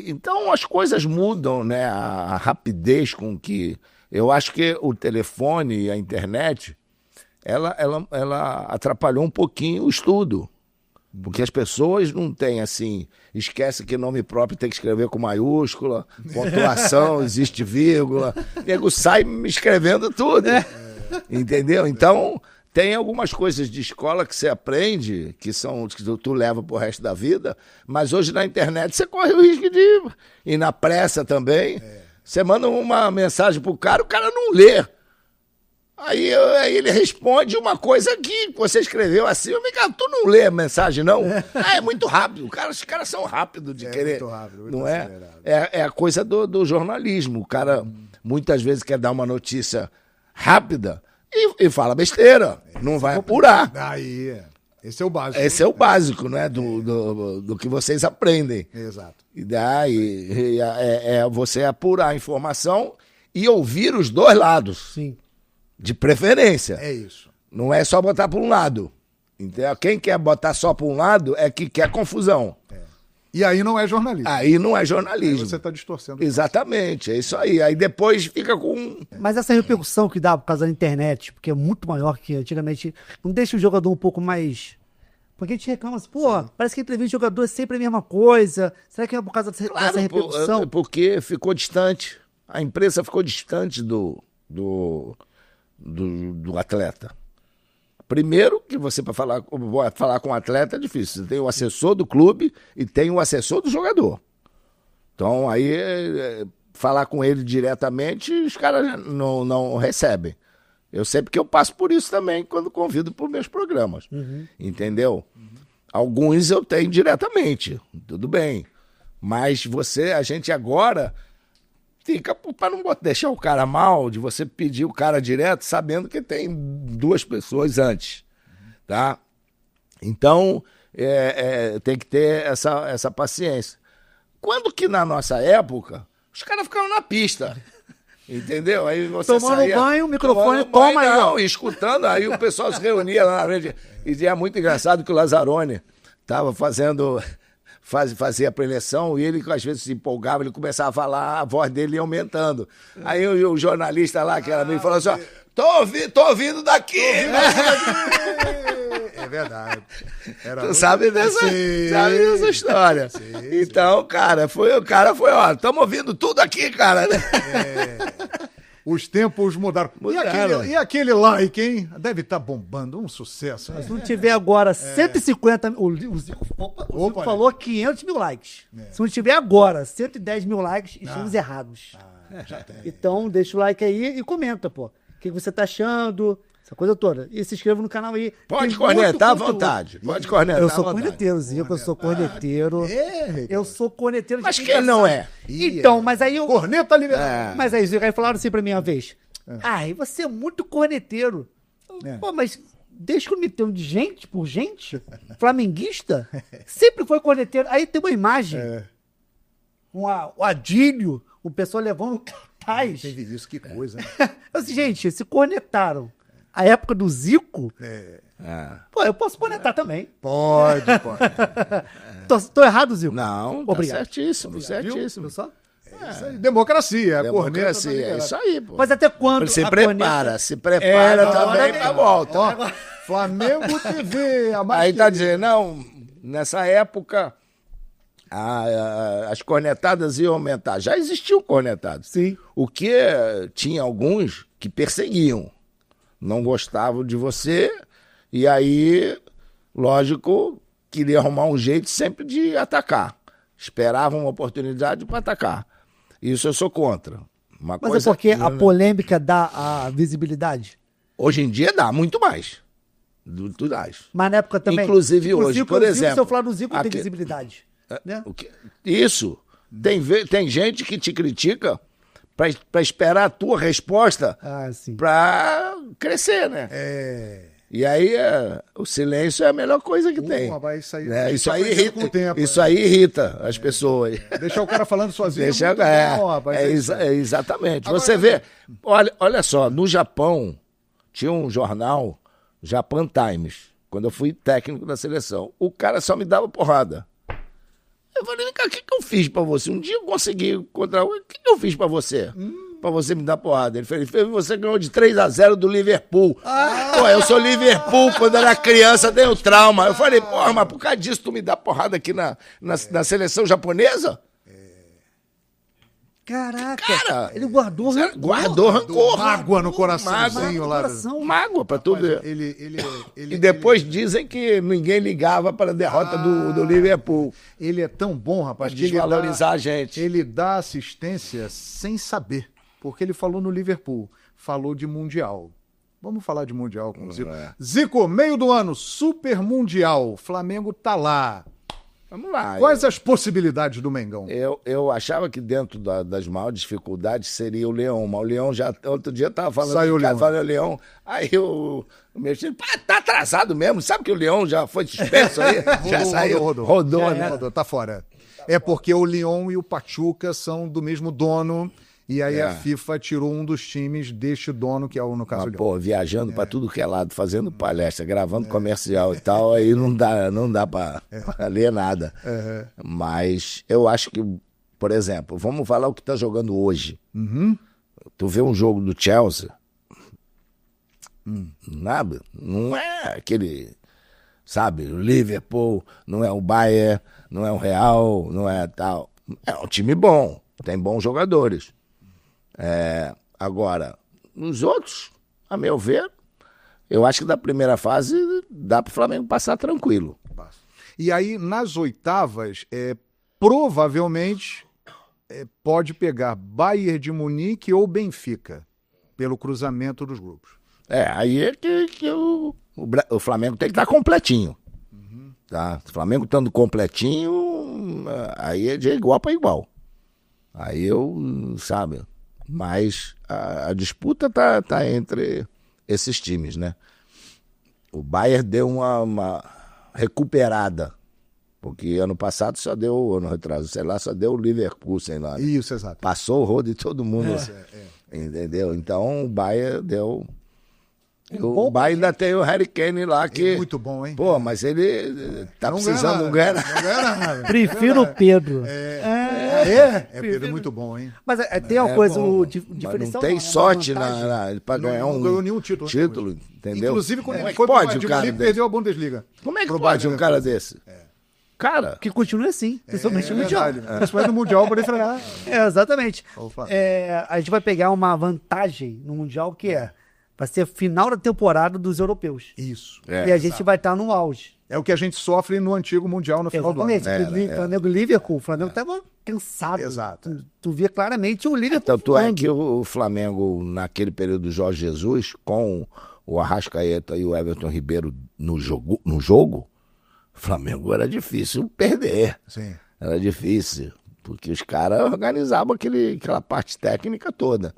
Então as coisas mudam, né? A rapidez com que... Eu acho que o telefone e a internet, ela atrapalhou um pouquinho o estudo. Porque as pessoas não têm, assim... Esquece que nome próprio tem que escrever com maiúscula, pontuação, existe vírgula. O nego sai me escrevendo tudo. Entendeu? Então... Tem algumas coisas de escola que você aprende, que tu leva pro resto da vida, mas hoje na internet você corre o risco de... E na pressa também. Você manda uma mensagem pro cara, o cara não lê. Aí ele responde uma coisa que você escreveu assim, tu não lê a mensagem, não? É muito rápido. Os caras são rápidos de querer. Muito rápido, muito não acelerado. É a coisa do jornalismo. O cara muitas vezes quer dar uma notícia rápida, e fala besteira, não vai apurar. Aí, esse é o básico. Esse é o básico, né, do que vocês aprendem. Exato. E daí é você apurar a informação e ouvir os dois lados. Sim. De preferência. É isso. Não é só botar para um lado. Entendeu? Quem quer botar só para um lado é que quer confusão. E aí não é jornalismo. Aí não é jornalismo. Aí você está distorcendo. Exatamente, é isso aí. Aí depois fica com... Mas essa repercussão que dá por causa da internet, porque é muito maior que antigamente, não deixa o jogador um pouco mais... Porque a gente reclama assim, pô, parece que a entrevista de jogador é sempre a mesma coisa. Será que é por causa dessa repercussão? Porque ficou distante. A imprensa ficou distante do atleta. Primeiro, que você, para falar com o atleta é difícil. Você tem o assessor do clube e tem o assessor do jogador. Então, aí, falar com ele diretamente, os caras não recebem. Eu sei porque eu passo por isso também quando convido para os meus programas. Entendeu? Alguns eu tenho diretamente, tudo bem. Mas a gente agora... Fica para não deixar o cara mal, de você pedir o cara direto, sabendo que tem duas pessoas antes, tá? Então, tem que ter essa paciência. Quando que na nossa época, os caras ficavam na pista, entendeu? Aí você tomando banho, o microfone, toma aí. Não, escutando, aí o pessoal se reunia lá na frente. E é muito engraçado que o Lazzaroni estava fazia a preleção e ele, às vezes, se empolgava, ele começava a falar, a voz dele ia aumentando. Aí o jornalista lá, que era amigo, falou assim, tô ouvindo daqui! É verdade. Tu sabe dessa história. Sim, então, o cara foi, ó, estamos ouvindo tudo aqui, cara. Os tempos mudaram. E aquele like, hein? Deve estar bombando, um sucesso. Se não tiver agora 150 mil... O Zico falou 500 mil likes. Se não tiver agora 110 mil likes, estamos errados. Já tem. Então, deixa o like aí e comenta, pô. O que você tá achando, essa coisa toda. E se inscreva no canal aí. Pode cornetar à vontade. Pode cornetar Eu sou corneteiro, Zico, eu sou corneteiro. Eu sou corneteiro. Mas quem não é? Então, mas aí eu... Corneta liberada. Mas aí, Zico, aí falaram assim pra mim uma vez. E você é muito corneteiro. Pô, mas desde que eu me entendo de gente por gente, flamenguista, sempre foi corneteiro. Aí tem uma imagem, o Adílio, o pessoal levando o cartaz. Teve isso, que coisa, né? Eu disse, gente, se cornetaram a época do Zico, pô, eu posso cornetar também. Pode. Tô errado, Zico? Não, tá certíssimo, certíssimo. Viu só? Isso aí, democracia, Democracia, é isso aí, pô. Mas até quando Se a prepara também pra volta. Ó, Flamengo TV, a mais Aí tá dizendo, não, nessa época as cornetadas iam aumentar. Já existiam cornetadas. Sim. O que tinha alguns que perseguiam, não gostavam de você, e aí, lógico, queria arrumar um jeito sempre de atacar. Esperavam uma oportunidade para atacar. Isso eu sou contra. Mas é porque a polêmica dá a visibilidade? Hoje em dia dá muito mais. Tudo mais. Mas na época também. Inclusive hoje, por exemplo. Se eu falar do Zico, tem visibilidade. Né? Isso. Tem gente que te critica para esperar a tua resposta para crescer, né? E aí o silêncio é a melhor coisa que tem. Isso aí irrita, isso aí irrita as pessoas. Deixar o cara falando sozinho. Exatamente. Agora, você vê, olha só, no Japão tinha um jornal, Japan Times, quando eu fui técnico da seleção. O cara só me dava porrada. Eu falei, vem cá, o que eu fiz pra você? Um dia eu consegui encontrar... O que eu fiz pra você? Pra você me dar porrada. Ele falou, você ganhou de 3-0 do Liverpool. Pô, eu sou Liverpool, quando era criança, tenho trauma. Eu falei, porra, mas por causa disso tu me dá porrada aqui na seleção japonesa? Caraca, Cara, ele guardou rancor. Guardou rancor. Mágoa no coraçãozinho lá. Mágoa pra tudo. Ele, E depois dizem que ninguém ligava para a derrota do Liverpool. ele é tão bom, rapaz, Pra desvalorizar a gente. Ele dá assistência sem saber, porque ele falou no Liverpool, falou de Mundial. Vamos falar de Mundial com o Zico. Zico, meio do ano, Super Mundial, Flamengo tá lá. Vamos lá. Quais as possibilidades do Mengão? Eu achava que dentro das maiores dificuldades seria o Leão, mas o Leão já, outro dia tava falando, Saiu o Leão. falando Leão, aí o meu filho, tá atrasado mesmo, sabe que o Leão já foi suspenso aí? Já saiu, rodou, né? Rodou, tá fora. É porque o Lyon e o Pachuca são do mesmo dono, e aí a FIFA tirou um dos times deste dono, que é o, no caso, o Lyon. Pô, viajando pra tudo que é lado, fazendo palestra, gravando comercial e tal, aí não dá pra ler nada. Mas eu acho que, por exemplo, vamos falar o que tá jogando hoje. Tu vê um jogo do Chelsea, nada, não é aquele, sabe, o Liverpool, não é o Bayern, não é o Real, não é tal. É um time bom, tem bons jogadores. Agora, nos outros, a meu ver, eu acho que da primeira fase dá pro Flamengo passar tranquilo. E aí, nas oitavas, provavelmente pode pegar Bayern de Munique ou Benfica, pelo cruzamento dos grupos. Aí é que o Flamengo tem que estar completinho. Tá? O Flamengo estando completinho, aí é de igual para igual. Aí sabe, mas a disputa tá entre esses times, né? O Bayern deu uma recuperada, porque ano passado ano retrasado, sei lá, só deu o Liverpool, sei lá. Isso, exato. Passou o rodo de todo mundo. Entendeu? Então o Bayern deu... O Bayern ainda tem o Harry Kane lá que... Muito bom, hein? Pô, mas ele tá precisando, não ganha nada. Prefiro o Pedro. Pedro é muito bom, hein? Mas tem uma coisa, bom, o diferencial... Não tem sorte pra ganhar não ganhou nenhum título. Entendeu? Inclusive, quando Como ele é que foi pro pode Bayern de o cara Munique, desse? perdeu a Bundesliga. Como é que Pro pode Bayern, um cara desse? Cara... Que continua assim, principalmente no Mundial. Principalmente no Mundial, por isso Exatamente. Opa. A gente vai pegar uma vantagem no Mundial que vai ser final da temporada dos europeus. Isso. E a gente vai estar no auge. É o que a gente sofre no antigo Mundial no final do ano. Exatamente. Flamengo e Liverpool. O Flamengo estava cansado. Exato. Tu via claramente o Liverpool. Tanto é que o Flamengo, naquele período do Jorge Jesus, com o Arrascaeta e o Everton Ribeiro no jogo, o Flamengo era difícil perder. Sim. Era difícil, porque os caras organizavam aquela parte técnica toda.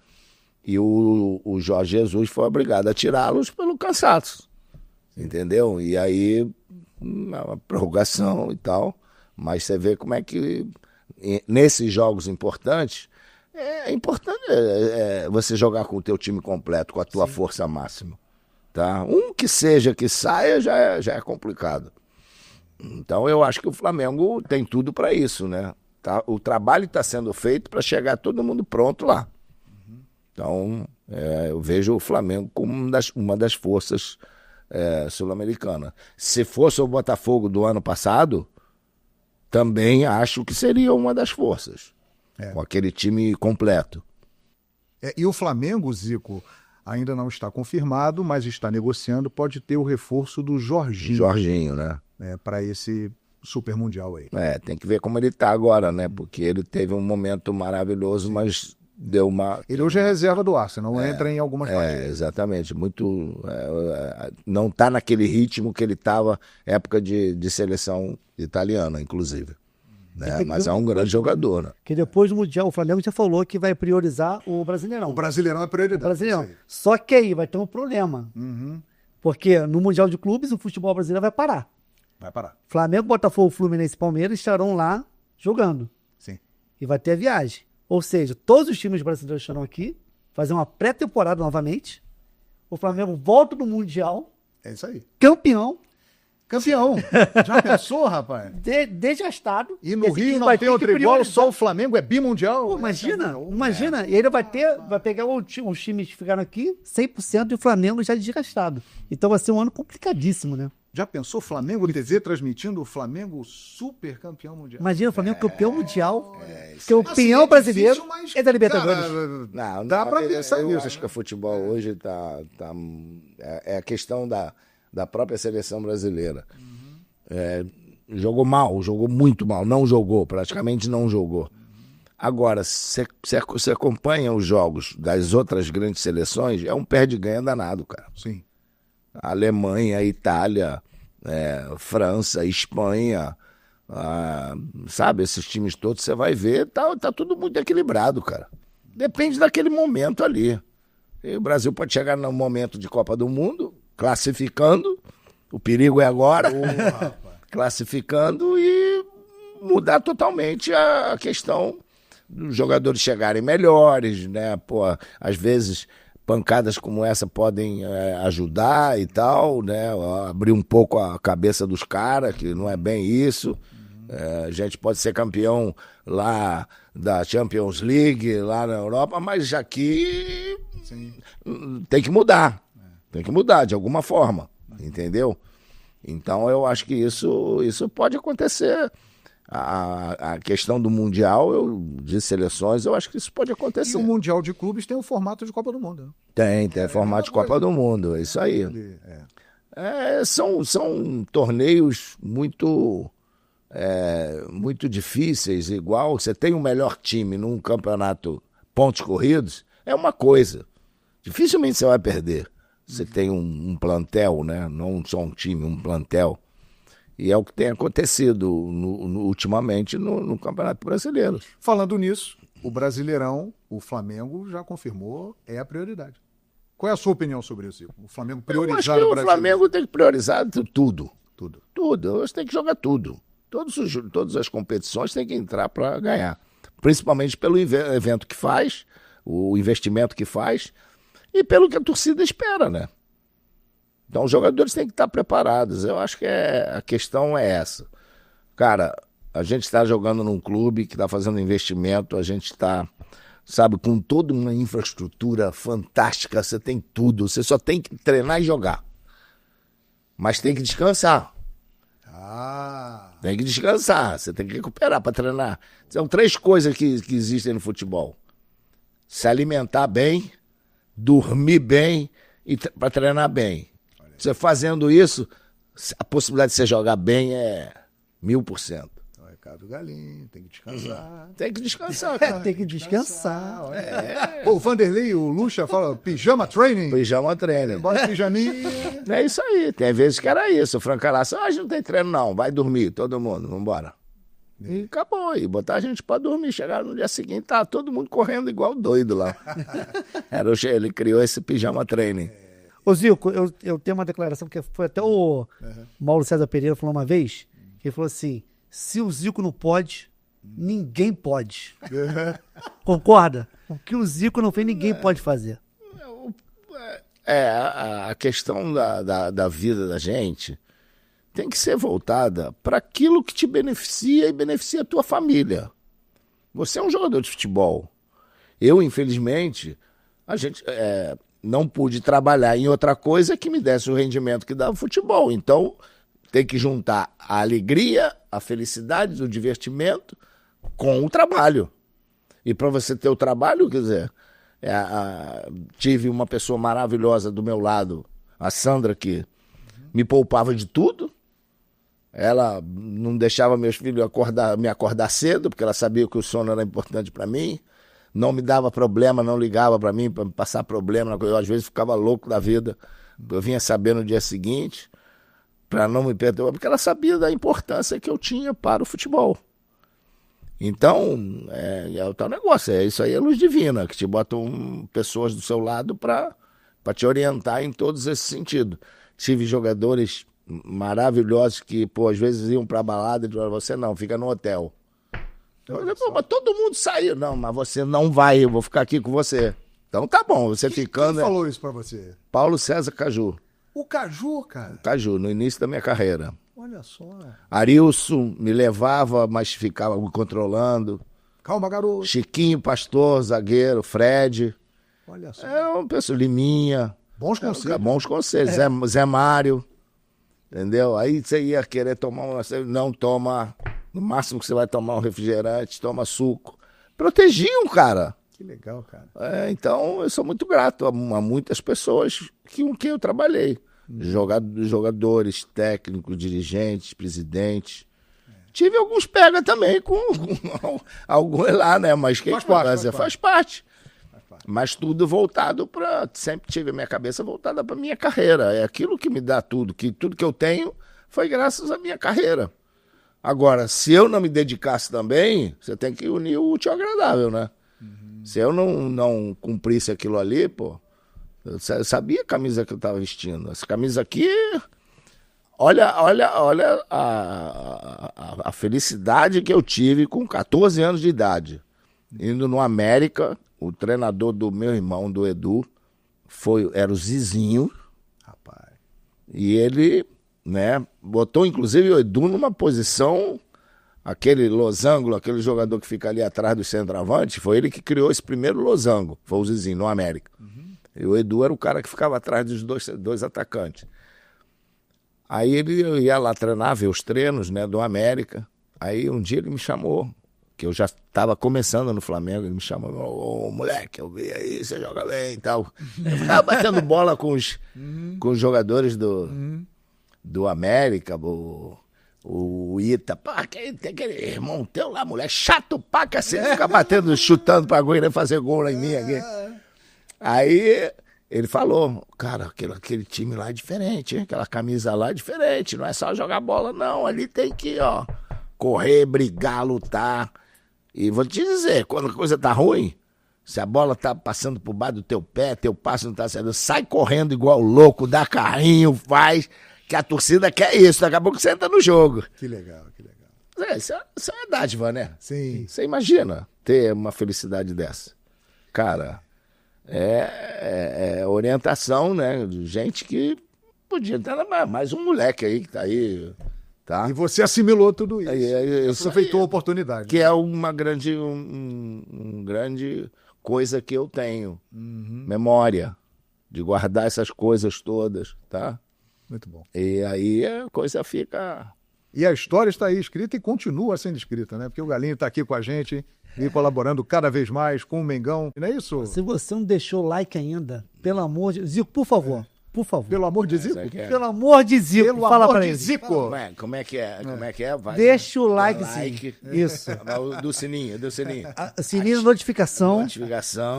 E o Jorge Jesus foi obrigado a tirá-los pelo cansaço. Entendeu? E aí, uma prorrogação e tal. Mas você vê como é que, nesses jogos importantes, é importante você jogar com o teu time completo, com a tua força máxima. Tá? Um que seja que saia já é complicado. Então eu acho que o Flamengo tem tudo para isso, né? Tá? O trabalho está sendo feito para chegar todo mundo pronto lá. Então eu vejo o Flamengo como uma das forças sul-americanas. Se fosse o Botafogo do ano passado, também acho que seria uma das forças, com aquele time completo. E o Flamengo, Zico, ainda não está confirmado, mas está negociando, pode ter o reforço do Jorginho. Jorginho, né? Para esse Super Mundial aí. Tem que ver como ele está agora, né? Porque ele teve um momento maravilhoso, mas deu uma... Ele hoje é reserva do Arsenal, não entra em algumas partidas. Exatamente. Muito... não está naquele ritmo que ele estava época de seleção italiana, inclusive. Né? Mas é um grande jogador, né? Que depois do Mundial, o Flamengo já falou que vai priorizar o Brasileirão. O Brasileirão é prioridade. Brasileirão. Só que aí vai ter um problema. Porque no Mundial de Clubes, o futebol brasileiro vai parar. Vai parar. Flamengo, Botafogo, Fluminense e Palmeiras estarão lá jogando. Sim. E vai ter a viagem. Ou seja, todos os times brasileiros estarão aqui, fazer uma pré-temporada novamente. O Flamengo volta do Mundial. É isso aí. Campeão. Campeão. Já pensou, rapaz? Desgastado. E no Esse Rio time não vai tem ter outro que igual, priorizar. só o Flamengo é bimundial. Pô, imagina. E ele vai pegar os times que ficaram aqui, 100% e o Flamengo já desgastado. Então vai ser um ano complicadíssimo, né? Já pensou Flamengo TV transmitindo o Flamengo super campeão mundial? Imagina o Flamengo campeão mundial, Assim, campeão é brasileiro difícil, mas, e da Libertadores. cara, Não, dá pra pensar eu nisso. acho que o futebol hoje é a questão da própria seleção brasileira. Jogou mal, jogou muito mal, não jogou, praticamente não jogou. Agora, você acompanha os jogos das outras grandes seleções, é um perde-ganha danado, cara. Sim. Alemanha, Itália, França, Espanha, sabe, esses times todos, você vai ver, tá tudo muito equilibrado, cara. Depende daquele momento ali. E o Brasil pode chegar no momento de Copa do Mundo, classificando, o perigo é agora, classificando e mudar totalmente a questão dos jogadores chegarem melhores, né? Pô, às vezes pancadas como essa podem ajudar e tal, né? Abrir um pouco a cabeça dos caras, que não é bem isso. A gente pode ser campeão lá da Champions League, lá na Europa, mas aqui tem que mudar. Tem que mudar de alguma forma, entendeu? Então eu acho que isso pode acontecer. A questão do Mundial, de seleções, eu acho que isso pode acontecer. E o Mundial de Clubes tem o formato de Copa do Mundo. Né? Tem formato de Copa do Mundo, é isso aí. São torneios muito difíceis, igual você tem o melhor time num campeonato pontos corridos, é uma coisa. Dificilmente você vai perder. Você tem um plantel, né? Não só um time, um plantel. E é o que tem acontecido ultimamente no Campeonato Brasileiro. Falando nisso, o Brasileirão, o Flamengo já confirmou, é a prioridade. Qual é a sua opinião sobre isso? O Flamengo priorizar o Brasileiro? O Flamengo tem que priorizar tudo. Tudo. Hoje tem que jogar tudo. Todas as competições tem que entrar para ganhar. Principalmente pelo evento que faz, o investimento que faz e pelo que a torcida espera, né? Então os jogadores têm que estar preparados. Eu acho que a questão é essa. Cara, a gente está jogando num clube que está fazendo investimento, a gente está, sabe, com toda uma infraestrutura fantástica, você tem tudo, você só tem que treinar e jogar. Mas tem que descansar. Tem que descansar, você tem que recuperar para treinar. São 3 coisas que existem no futebol. Se alimentar bem, dormir bem e para treinar bem. Você fazendo isso, a possibilidade de você jogar bem é 1000%. É o recado do Galinho, tem que descansar. Tem que descansar, cara. Tem que descansar. Pô, o Vanderlei, o Lucha fala pijama training. Pijama treino. Bota pijaminha. É isso aí, tem vezes que era isso. O Francaraço, hoje não tem treino não, vai dormir, todo mundo, vambora. E acabou, e botar a gente pra dormir. Chegaram no dia seguinte, tá todo mundo correndo igual doido lá. Ele criou esse pijama training. Ô Zico, eu tenho uma declaração que foi até o Mauro César Pereira falou uma vez, que ele falou assim, se o Zico não pode, ninguém pode. Concorda? O que o Zico não fez, ninguém pode fazer. A questão da vida da gente tem que ser voltada para aquilo que te beneficia e beneficia a tua família. Você é um jogador de futebol. Eu, infelizmente, não pude trabalhar em outra coisa que me desse o rendimento que dá o futebol. Então, tem que juntar a alegria, a felicidade, o divertimento com o trabalho. E para você ter o trabalho, quer dizer, tive uma pessoa maravilhosa do meu lado, a Sandra, que me poupava de tudo. Ela não deixava meus filhos me acordar cedo, porque ela sabia que o sono era importante para mim. Não me dava problema, não ligava para mim para passar problema. Eu, às vezes, ficava louco da vida. Eu vinha saber no dia seguinte, para não me perturbar, porque ela sabia da importância que eu tinha para o futebol. Então, é o tal negócio. Isso aí é luz divina, que te botam pessoas do seu lado para te orientar em todos esses sentidos. Tive jogadores maravilhosos que, às vezes iam para a balada e falavam, você não, fica no hotel. Mas todo mundo saiu. Não, mas você não vai, eu vou ficar aqui com você. Então tá bom, você ficando... Quem falou isso pra você? Paulo César Caju. O Caju, cara. Caju, no início da minha carreira. Olha só. Arilson me levava, mas ficava me controlando. Calma, garoto. Chiquinho, pastor, zagueiro, Fred. Olha só. É uma pessoa, Liminha. Bons conselhos. Bons conselhos. Zé Mário. Entendeu? Aí você ia querer tomar não toma. No máximo que você vai tomar um refrigerante, toma suco. Protegiam, cara. Que legal, cara. Então, eu sou muito grato a muitas pessoas com quem eu trabalhei. Jogadores, técnicos, dirigentes, presidentes. Tive alguns pega também com alguns lá, né? Mas quem faz parte. Mas tudo voltado para... Sempre tive a minha cabeça voltada para minha carreira. É aquilo que me dá tudo. Tudo que eu tenho foi graças à minha carreira. Agora, se eu não me dedicasse também, você tem que unir o útil ao agradável, né? Se eu não cumprisse aquilo ali, pô... Eu sabia a camisa que eu estava vestindo. Essa camisa aqui... Olha a felicidade que eu tive com 14 anos de idade. Indo no América, o treinador do meu irmão, do Edu, era o Zizinho. Rapaz. E ele, né, botou inclusive o Edu numa posição, aquele losango, aquele jogador que fica ali atrás do centroavante, foi ele que criou esse primeiro losango, foi o Zizinho, no América. E o Edu era o cara que ficava atrás dos dois atacantes. Aí ele ia lá treinar, ver os treinos, né, do América. Aí um dia ele me chamou, que eu já estava começando no Flamengo, ele me chamou, ô moleque, eu vi aí, você joga bem e tal. Eu ficava batendo bola com os jogadores do América, o Ita, pá, tem aquele irmão teu lá, moleque, chato pá, cacete, fica batendo, chutando pra gol, querendo fazer gol lá em mim aqui. Aí... Ele falou, cara, aquele time lá é diferente, hein? Aquela camisa lá é diferente, não é só jogar bola, não. Ali tem que, ó, correr, brigar, lutar. E vou te dizer, quando a coisa tá ruim, se a bola tá passando por baixo do teu pé, teu passo não tá saindo, sai correndo igual louco, dá carrinho, faz, que a torcida quer isso, daqui a pouco você entra no jogo. Que legal, que legal. Isso é uma dádiva, né? Sim. Você imagina ter uma felicidade dessa. Cara... É orientação, né? De gente que podia ter mais um moleque aí que tá aí, tá? E você assimilou tudo isso. Você aproveitou a oportunidade. Que é uma grande, grande coisa que eu tenho. Memória. De guardar essas coisas todas, tá? Muito bom. E aí a coisa fica... E a história está aí escrita e continua sendo escrita, né? Porque o Galinho está aqui com a gente e colaborando cada vez mais com o Mengão. Não é isso? Se você não deixou o like ainda, pelo amor de... Zico, por favor. Por favor. Pelo amor de Zico? Pelo amor de Zico. Pelo fala amor pra de ele. Zico. Como é que é? Vai, Deixa o like, like. sim. Isso. Do sininho. Sininho de notificação.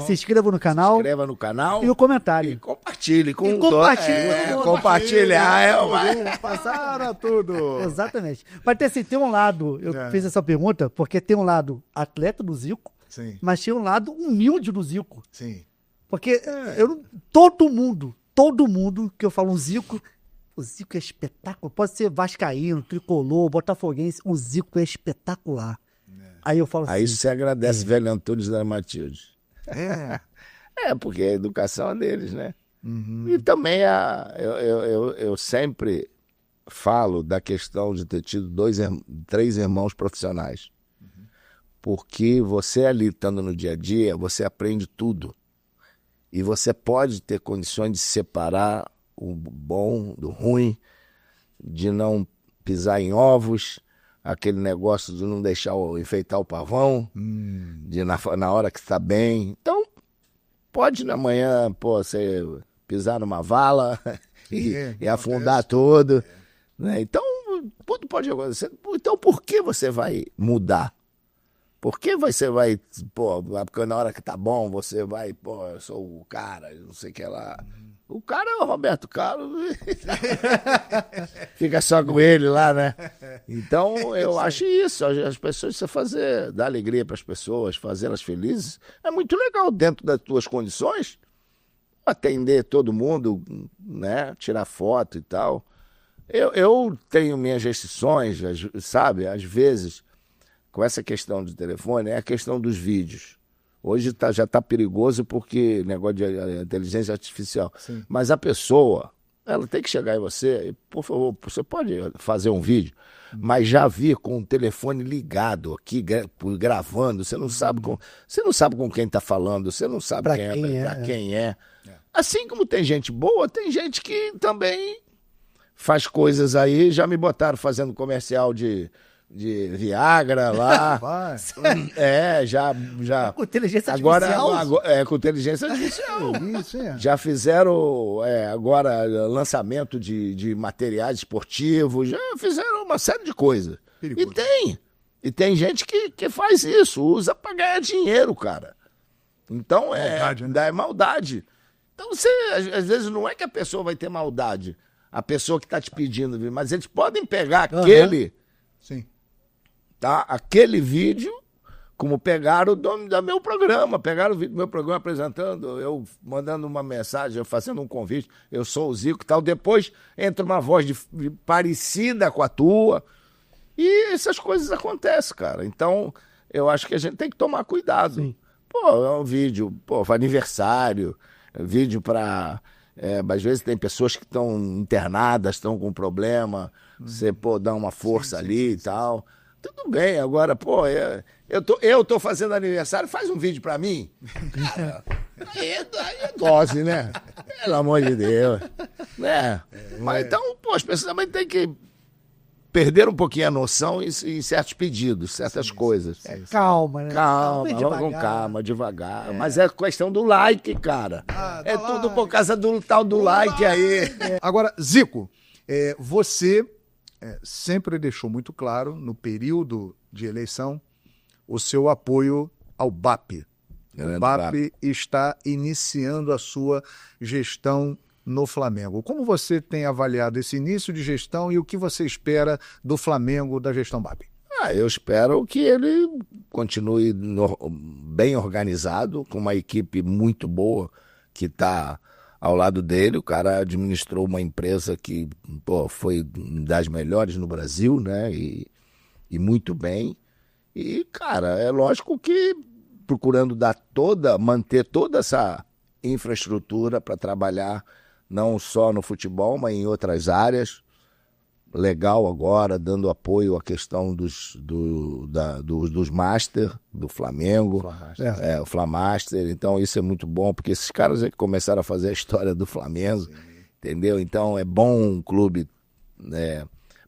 Se inscreva no canal. Inscreva no canal. E o comentário. E compartilhe com compartilhe. Compartilhar. Passaram tudo. Exatamente. Mas assim, tem um lado, eu fiz essa pergunta, porque tem um lado atleta do Zico, sim, mas tem um lado humilde do Zico. Sim. Porque todo mundo que eu falo o Zico é espetáculo. Pode ser vascaíno, tricolor, botafoguense, o Zico é espetacular. Aí eu falo assim... Aí você agradece velho Antunes da Matilde. Porque a educação é deles, né? E também eu sempre falo da questão de ter tido 3 irmãos profissionais. Porque você ali, estando no dia a dia, você aprende tudo. E você pode ter condições de separar o bom do ruim, de não pisar em ovos, aquele negócio de não deixar enfeitar o pavão, de na hora que está bem. Então, pode na manhã você pisar numa vala e afundar tudo. Né? Então, tudo pode acontecer. Então, por que você vai mudar? Por que você vai, porque na hora que tá bom, você vai, eu sou o cara, não sei o que lá. O cara é o Roberto Carlos. Fica só com ele lá, né? Então, eu acho isso. As pessoas, você dar alegria para as pessoas, fazê-las felizes, é muito legal dentro das tuas condições. Atender todo mundo, né? Tirar foto e tal. Eu tenho minhas restrições, sabe? Às vezes... Com essa questão de telefone, é a questão dos vídeos. Hoje já está perigoso porque negócio de inteligência artificial. Sim. Mas a pessoa, ela tem que chegar em você, e, por favor, você pode fazer um vídeo, mas já vi com o telefone ligado aqui, gravando, você não sabe com quem está falando, você não sabe Pra pra quem é. Assim como tem gente boa, tem gente que também faz coisas aí, já me botaram fazendo comercial de Viagra lá. Vai. Já. Com inteligência artificial? Agora, com inteligência artificial. Isso, é. Já fizeram agora lançamento de materiais esportivos, já fizeram uma série de coisas. Perigoso. E tem gente que faz isso, usa pra ganhar dinheiro, cara. Então Maldade, né? é maldade. Então você, às vezes, não é que a pessoa vai ter maldade, a pessoa que tá te pedindo, mas eles podem pegar Sim. aquele vídeo, como pegaram o nome do meu programa, pegaram o vídeo do meu programa apresentando, eu mandando uma mensagem, eu fazendo um convite, eu sou o Zico e tal, depois entra uma voz parecida com a tua, e essas coisas acontecem, cara. Então, eu acho que a gente tem que tomar cuidado. Sim. Pô, é um vídeo, aniversário, vídeo para... às vezes tem pessoas que estão internadas, estão com problema, você, dá uma força ali e tal. Tudo bem, agora, eu tô fazendo aniversário, faz um vídeo pra mim. Cara, aí é dose, né? Pelo amor de Deus. Né? Mas então, as pessoas também têm que perder um pouquinho a noção em certos pedidos, certas coisas. Calma, né? Calma, Bem vamos com devagar. calma, devagar. Mas é questão do like, cara. É do tudo like. por causa do tal do like aí. Agora, Zico, você sempre deixou muito claro, no período de eleição, o seu apoio ao BAP. O BAP está iniciando a sua gestão no Flamengo. Como você tem avaliado esse início de gestão e o que você espera do Flamengo da gestão BAP? Eu espero que ele continue bem organizado, com uma equipe muito boa que está ao lado dele. O cara administrou uma empresa que foi das melhores no Brasil, né? E muito bem. E, cara, é lógico que procurando manter toda essa infraestrutura para trabalhar não só no futebol, mas em outras áreas. Legal agora, dando apoio à questão dos Master, do Flamengo, o Flamaster. Então isso é muito bom, porque esses caras que começaram a fazer a história do Flamengo, entendeu? Então é bom um clube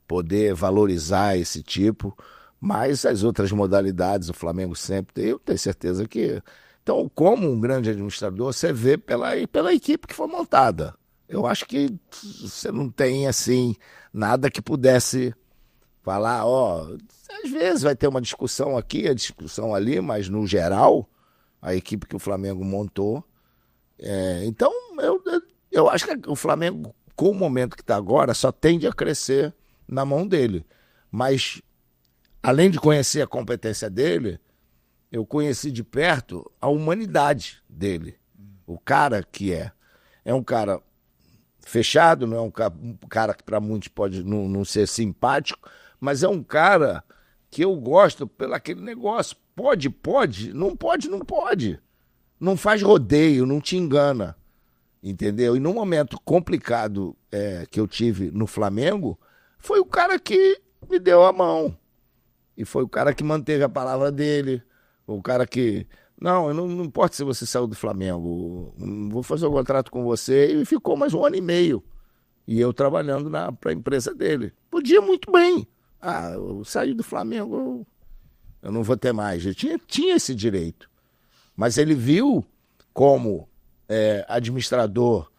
poder valorizar esse tipo, mas as outras modalidades o Flamengo sempre tem, eu tenho certeza que... Então, como um grande administrador, você vê pela equipe que foi montada. Eu acho que você não tem, assim, nada que pudesse falar, às vezes vai ter uma discussão aqui, a discussão ali, mas no geral, a equipe que o Flamengo montou. Então, eu acho que o Flamengo, com o momento que está agora, só tende a crescer na mão dele. Mas, além de conhecer a competência dele, eu conheci de perto a humanidade dele. O cara que é um cara fechado, não é um cara que para muitos pode não ser simpático, mas é um cara que eu gosto pelo aquele negócio. Pode, não pode, não pode. Não faz rodeio, não te engana, entendeu? E num momento complicado que eu tive no Flamengo, foi o cara que me deu a mão. E foi o cara que manteve a palavra dele, o cara que... Não importa se você saiu do Flamengo, vou fazer um contrato com você, e ficou mais 1 ano e meio. E eu trabalhando para a empresa dele. Podia muito bem. Eu saí do Flamengo, eu não vou ter mais. Eu tinha esse direito. Mas ele viu como administrador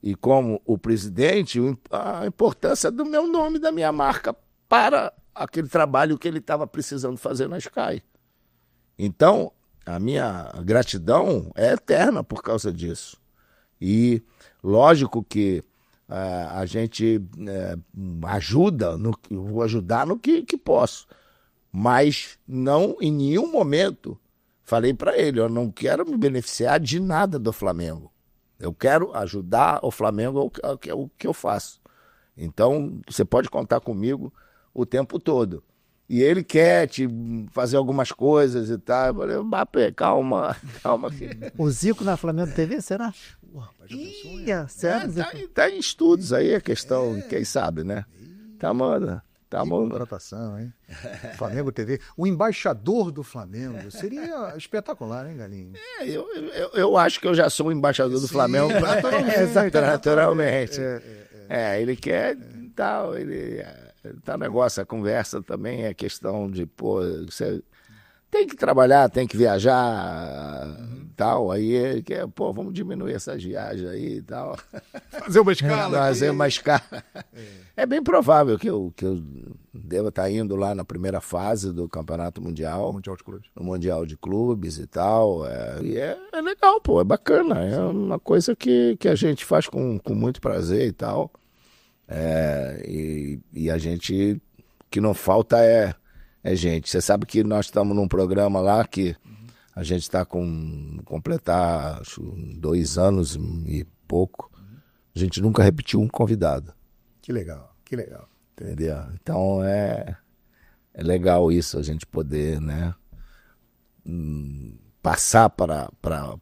e como o presidente a importância do meu nome, da minha marca, para aquele trabalho que ele estava precisando fazer na Sky. Então, a minha gratidão é eterna por causa disso. E lógico que a gente ajuda, vou ajudar no que posso. Mas não, em nenhum momento, falei para ele, eu não quero me beneficiar de nada do Flamengo. Eu quero ajudar o Flamengo, o que eu faço. Então, você pode contar comigo o tempo todo. E ele quer fazer algumas coisas e tal. Eu falei, Mbappé, calma. O Zico na Flamengo TV, será? Sério? Tá em estudos aí a questão, quem sabe, né? Tamo... Contratação, hein? Flamengo TV. O embaixador do Flamengo seria espetacular, hein, Galinho? Eu acho que eu já sou o embaixador do Flamengo naturalmente. Ele quer tal, tá negócio, a conversa também é questão de, você tem que trabalhar, tem que viajar, tal, aí ele quer, vamos diminuir essas viagens aí e tal. Fazer uma escala. Fazer uma escala. É bem provável que eu deva estar indo lá na primeira fase do Campeonato Mundial. Mundial de Clubes. No Mundial de Clubes e tal. E é legal, é bacana. É uma coisa que a gente faz com muito prazer e tal. E a gente, o que não falta é gente. Você sabe que nós estamos num programa lá que a gente está completar, acho, 2 anos e pouco. A gente nunca repetiu um convidado. Que legal. Entendeu? Então é legal isso, a gente poder, né, passar para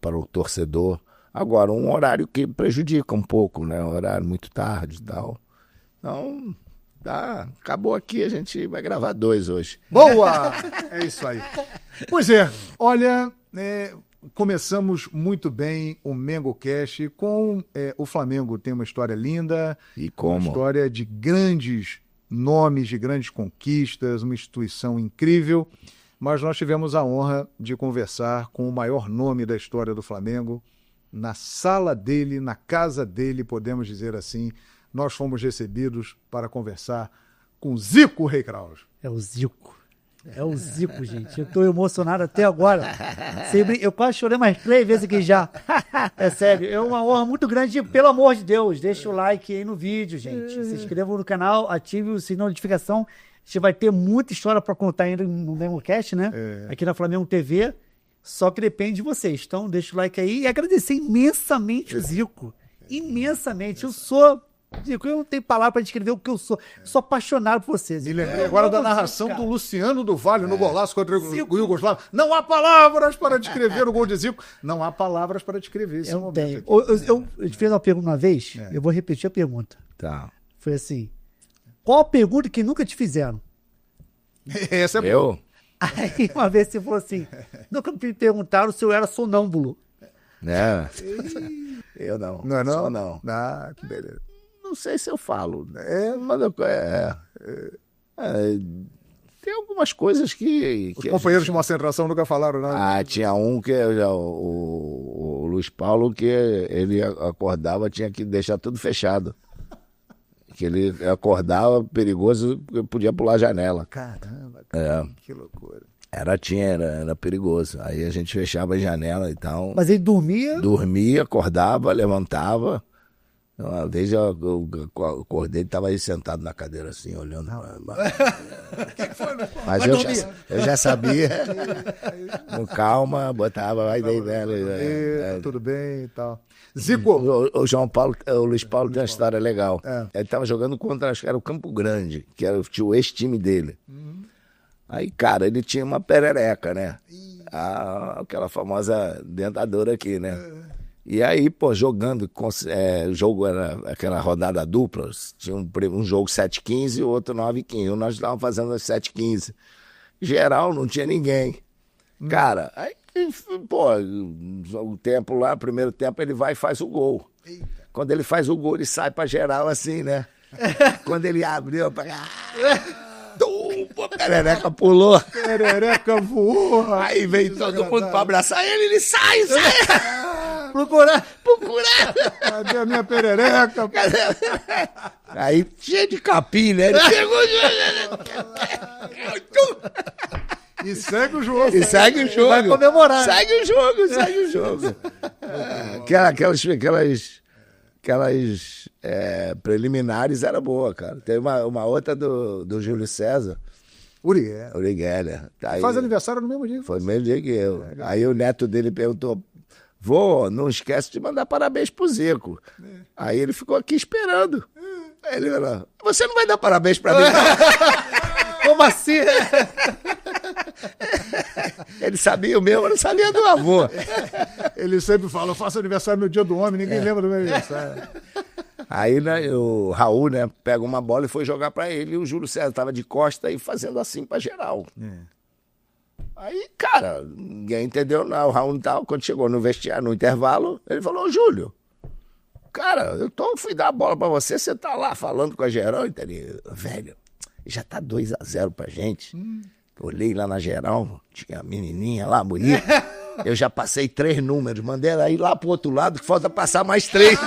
o torcedor. Agora, um horário que prejudica um pouco, né? Um horário muito tarde e tal. Então, acabou aqui, a gente vai gravar 2 hoje. Boa! É isso aí. Pois é, olha, começamos muito bem o MengoCast com o Flamengo. Tem uma história linda, E como? Uma história de grandes nomes, de grandes conquistas, uma instituição incrível, mas nós tivemos a honra de conversar com o maior nome da história do Flamengo, na sala dele, na casa dele, podemos dizer assim. Nós fomos recebidos para conversar com Zico Rei Kraus. É o Zico, gente. Eu tô emocionado até agora. Eu quase chorei mais 3 vezes aqui já. É sério, é uma honra muito grande. Pelo amor de Deus, deixa o like aí no vídeo, gente. Se inscreva no canal, ative o sininho de notificação. A gente vai ter muita história para contar ainda no MengoCast, né? Aqui na Flamengo TV. Só que depende de vocês. Então, deixa o like aí e agradecer imensamente o Zico. Imensamente. Zico, eu não tenho palavra para descrever o que eu sou. Eu sou apaixonado por vocês. Me lembrei agora da narração do Luciano do Vale no golaço contra o Yugoslavo. Não há palavras para descrever o gol de Zico. Não há palavras para descrever esse momento. Eu te fiz uma pergunta uma vez, eu vou repetir a pergunta. Tá. Foi assim, qual a pergunta que nunca te fizeram? Essa é Eu? Aí uma vez você falou assim, nunca me perguntaram se eu era sonâmbulo. Né? Eu não. Não é não? Só não. Ah, que beleza. Não sei se eu falo. Tem algumas coisas que Os companheiros de concentração nunca falaram nada. tinha um que o Luiz Paulo, que ele acordava, tinha que deixar tudo fechado. Que ele acordava perigoso, podia pular a janela. Caramba, que loucura. Era perigoso. Aí a gente fechava a janela e tal. Mas ele dormia? Dormia, acordava, levantava. Uma vez eu acordei, ele estava aí sentado na cadeira assim, olhando. Mas eu já sabia. Com calma, botava, vai daí, velho. Tudo bem e tal. Zico! O Luiz Paulo tem uma história legal. Ele estava jogando contra, acho que era o Campo Grande, que era o ex-time dele. Aí, cara, ele tinha uma perereca, né? Aquela famosa dentadura aqui, né? E aí, jogando, jogo era aquela rodada dupla, tinha um jogo 7-15 e o outro 9-15. Nós estávamos fazendo as 7-15. Geral, não tinha ninguém. Cara, aí, o tempo lá, primeiro tempo, ele vai e faz o gol. Eita. Quando ele faz o gol, ele sai pra geral assim, né? Quando ele abriu, a perereca pulou. Perereca voou. Aí veio todo mundo pra abraçar ele sai! Procurar. Cadê a minha perereca? Aí, cheio de capim, né? Ele pegou e segue o jogo. Vai comemorar. Segue o jogo. Aquelas preliminares era boa, cara. Teve uma outra do Júlio César. Uri Geller. Faz aniversário no mesmo dia. Foi no mesmo dia que eu. Aí o neto dele perguntou, vô, não esquece de mandar parabéns pro Zico. Aí ele ficou aqui esperando. Aí ele falou, você não vai dar parabéns pra mim, não? Como assim? Ele sabia o meu, mas não sabia do avô. Ele sempre fala, eu faço aniversário no dia do homem, ninguém lembra do meu aniversário. Aí, né, o Raul, né, pega uma bola e foi jogar pra ele, e o Júlio César tava de costa e fazendo assim pra geral. Aí, cara, ninguém entendeu, não, o Raul não tava, quando chegou no vestiário, no intervalo, ele falou, ô Júlio, cara, fui dar a bola pra você, você tá lá falando com a geral, entendeu? Velho, já tá 2-0 pra gente. Olhei lá na geral, tinha a menininha lá, bonita. Eu já passei 3 números, mandei ela ir lá pro outro lado, que falta passar mais 3.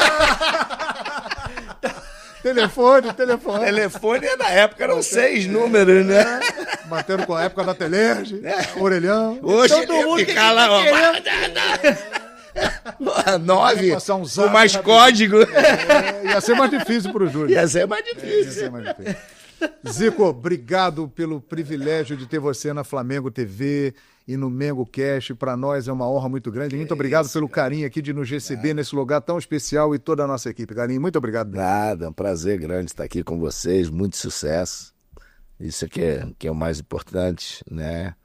Telefone. Telefone na época eram 6 números, né? Batendo com a época da Telerge, orelhão. Hoje Todo ele mundo ia ficar lá, ó, 9, Ia passar um com zap mais rápido. código. Ia ser mais difícil pro Júlio. Ia ser mais Ia difícil. ser mais difícil. Zico, obrigado pelo privilégio de ter você na Flamengo TV e no Mengo Cast. Para nós é uma honra muito grande. Muito obrigado pelo carinho aqui de nos receber nesse lugar tão especial e toda a nossa equipe. Carinho, muito obrigado. Nada, é um prazer grande estar aqui com vocês, muito sucesso. Isso aqui que é o mais importante, né?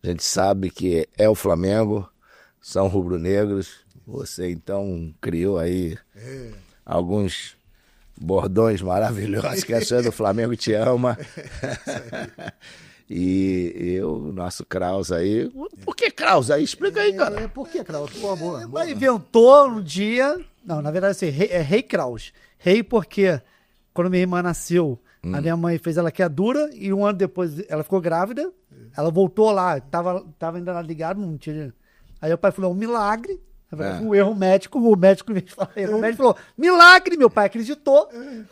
A gente sabe que é o Flamengo, são rubro-negros. Você, então, criou aí alguns bordões maravilhosos, que é do Flamengo te ama. E o nosso Kraus aí... Por que Kraus aí? Explica aí, cara. Por que, Kraus? Por favor. Mas inventou um dia. Não, na verdade, assim, é Rei Kraus. Rei porque quando minha irmã nasceu, a minha mãe fez ela queimadura e um ano depois ela ficou grávida. Ela voltou lá, tava ainda lá ligado, não tinha. Aí o pai falou: um milagre. Um erro médico, o médico falou: milagre, meu pai acreditou.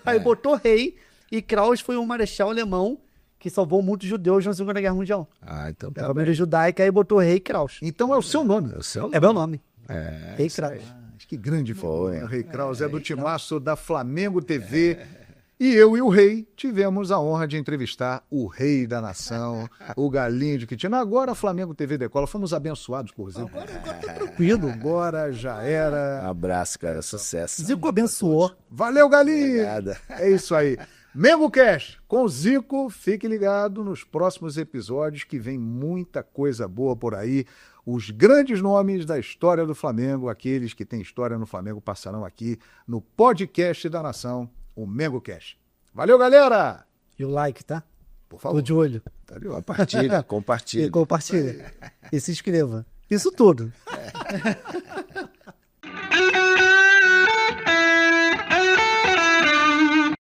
Aí botou Rei e Kraus foi um marechal alemão que salvou muitos judeus na Segunda Guerra Mundial. Ah, então Da tá família judaica, aí botou Rei Kraus. Então é o seu nome. bem. O seu É meu nome. É, Rei Kraus. Que grande Foi. O Rei Kraus é do timaço da Flamengo TV. E eu e o Rei tivemos a honra de entrevistar o rei da nação, o Galinho de Quitina. Agora a Flamengo TV decola. Fomos abençoados por Zico. Agora tá tranquilo. Agora já era. abraço, cara, sucesso. Zico abençoou. Valeu, Galinho! Obrigada. É isso aí. Mengo Cash com o Zico. Fique ligado nos próximos episódios que vem muita coisa boa por aí. Os grandes nomes da história do Flamengo, aqueles que têm história no Flamengo, passarão aqui no podcast da Nação, o Mengo Cash. Valeu, galera! E o like, tá? Por Tô favor. de olho. Compartilha, compartilha. E compartilha. E se inscreva. Isso tudo.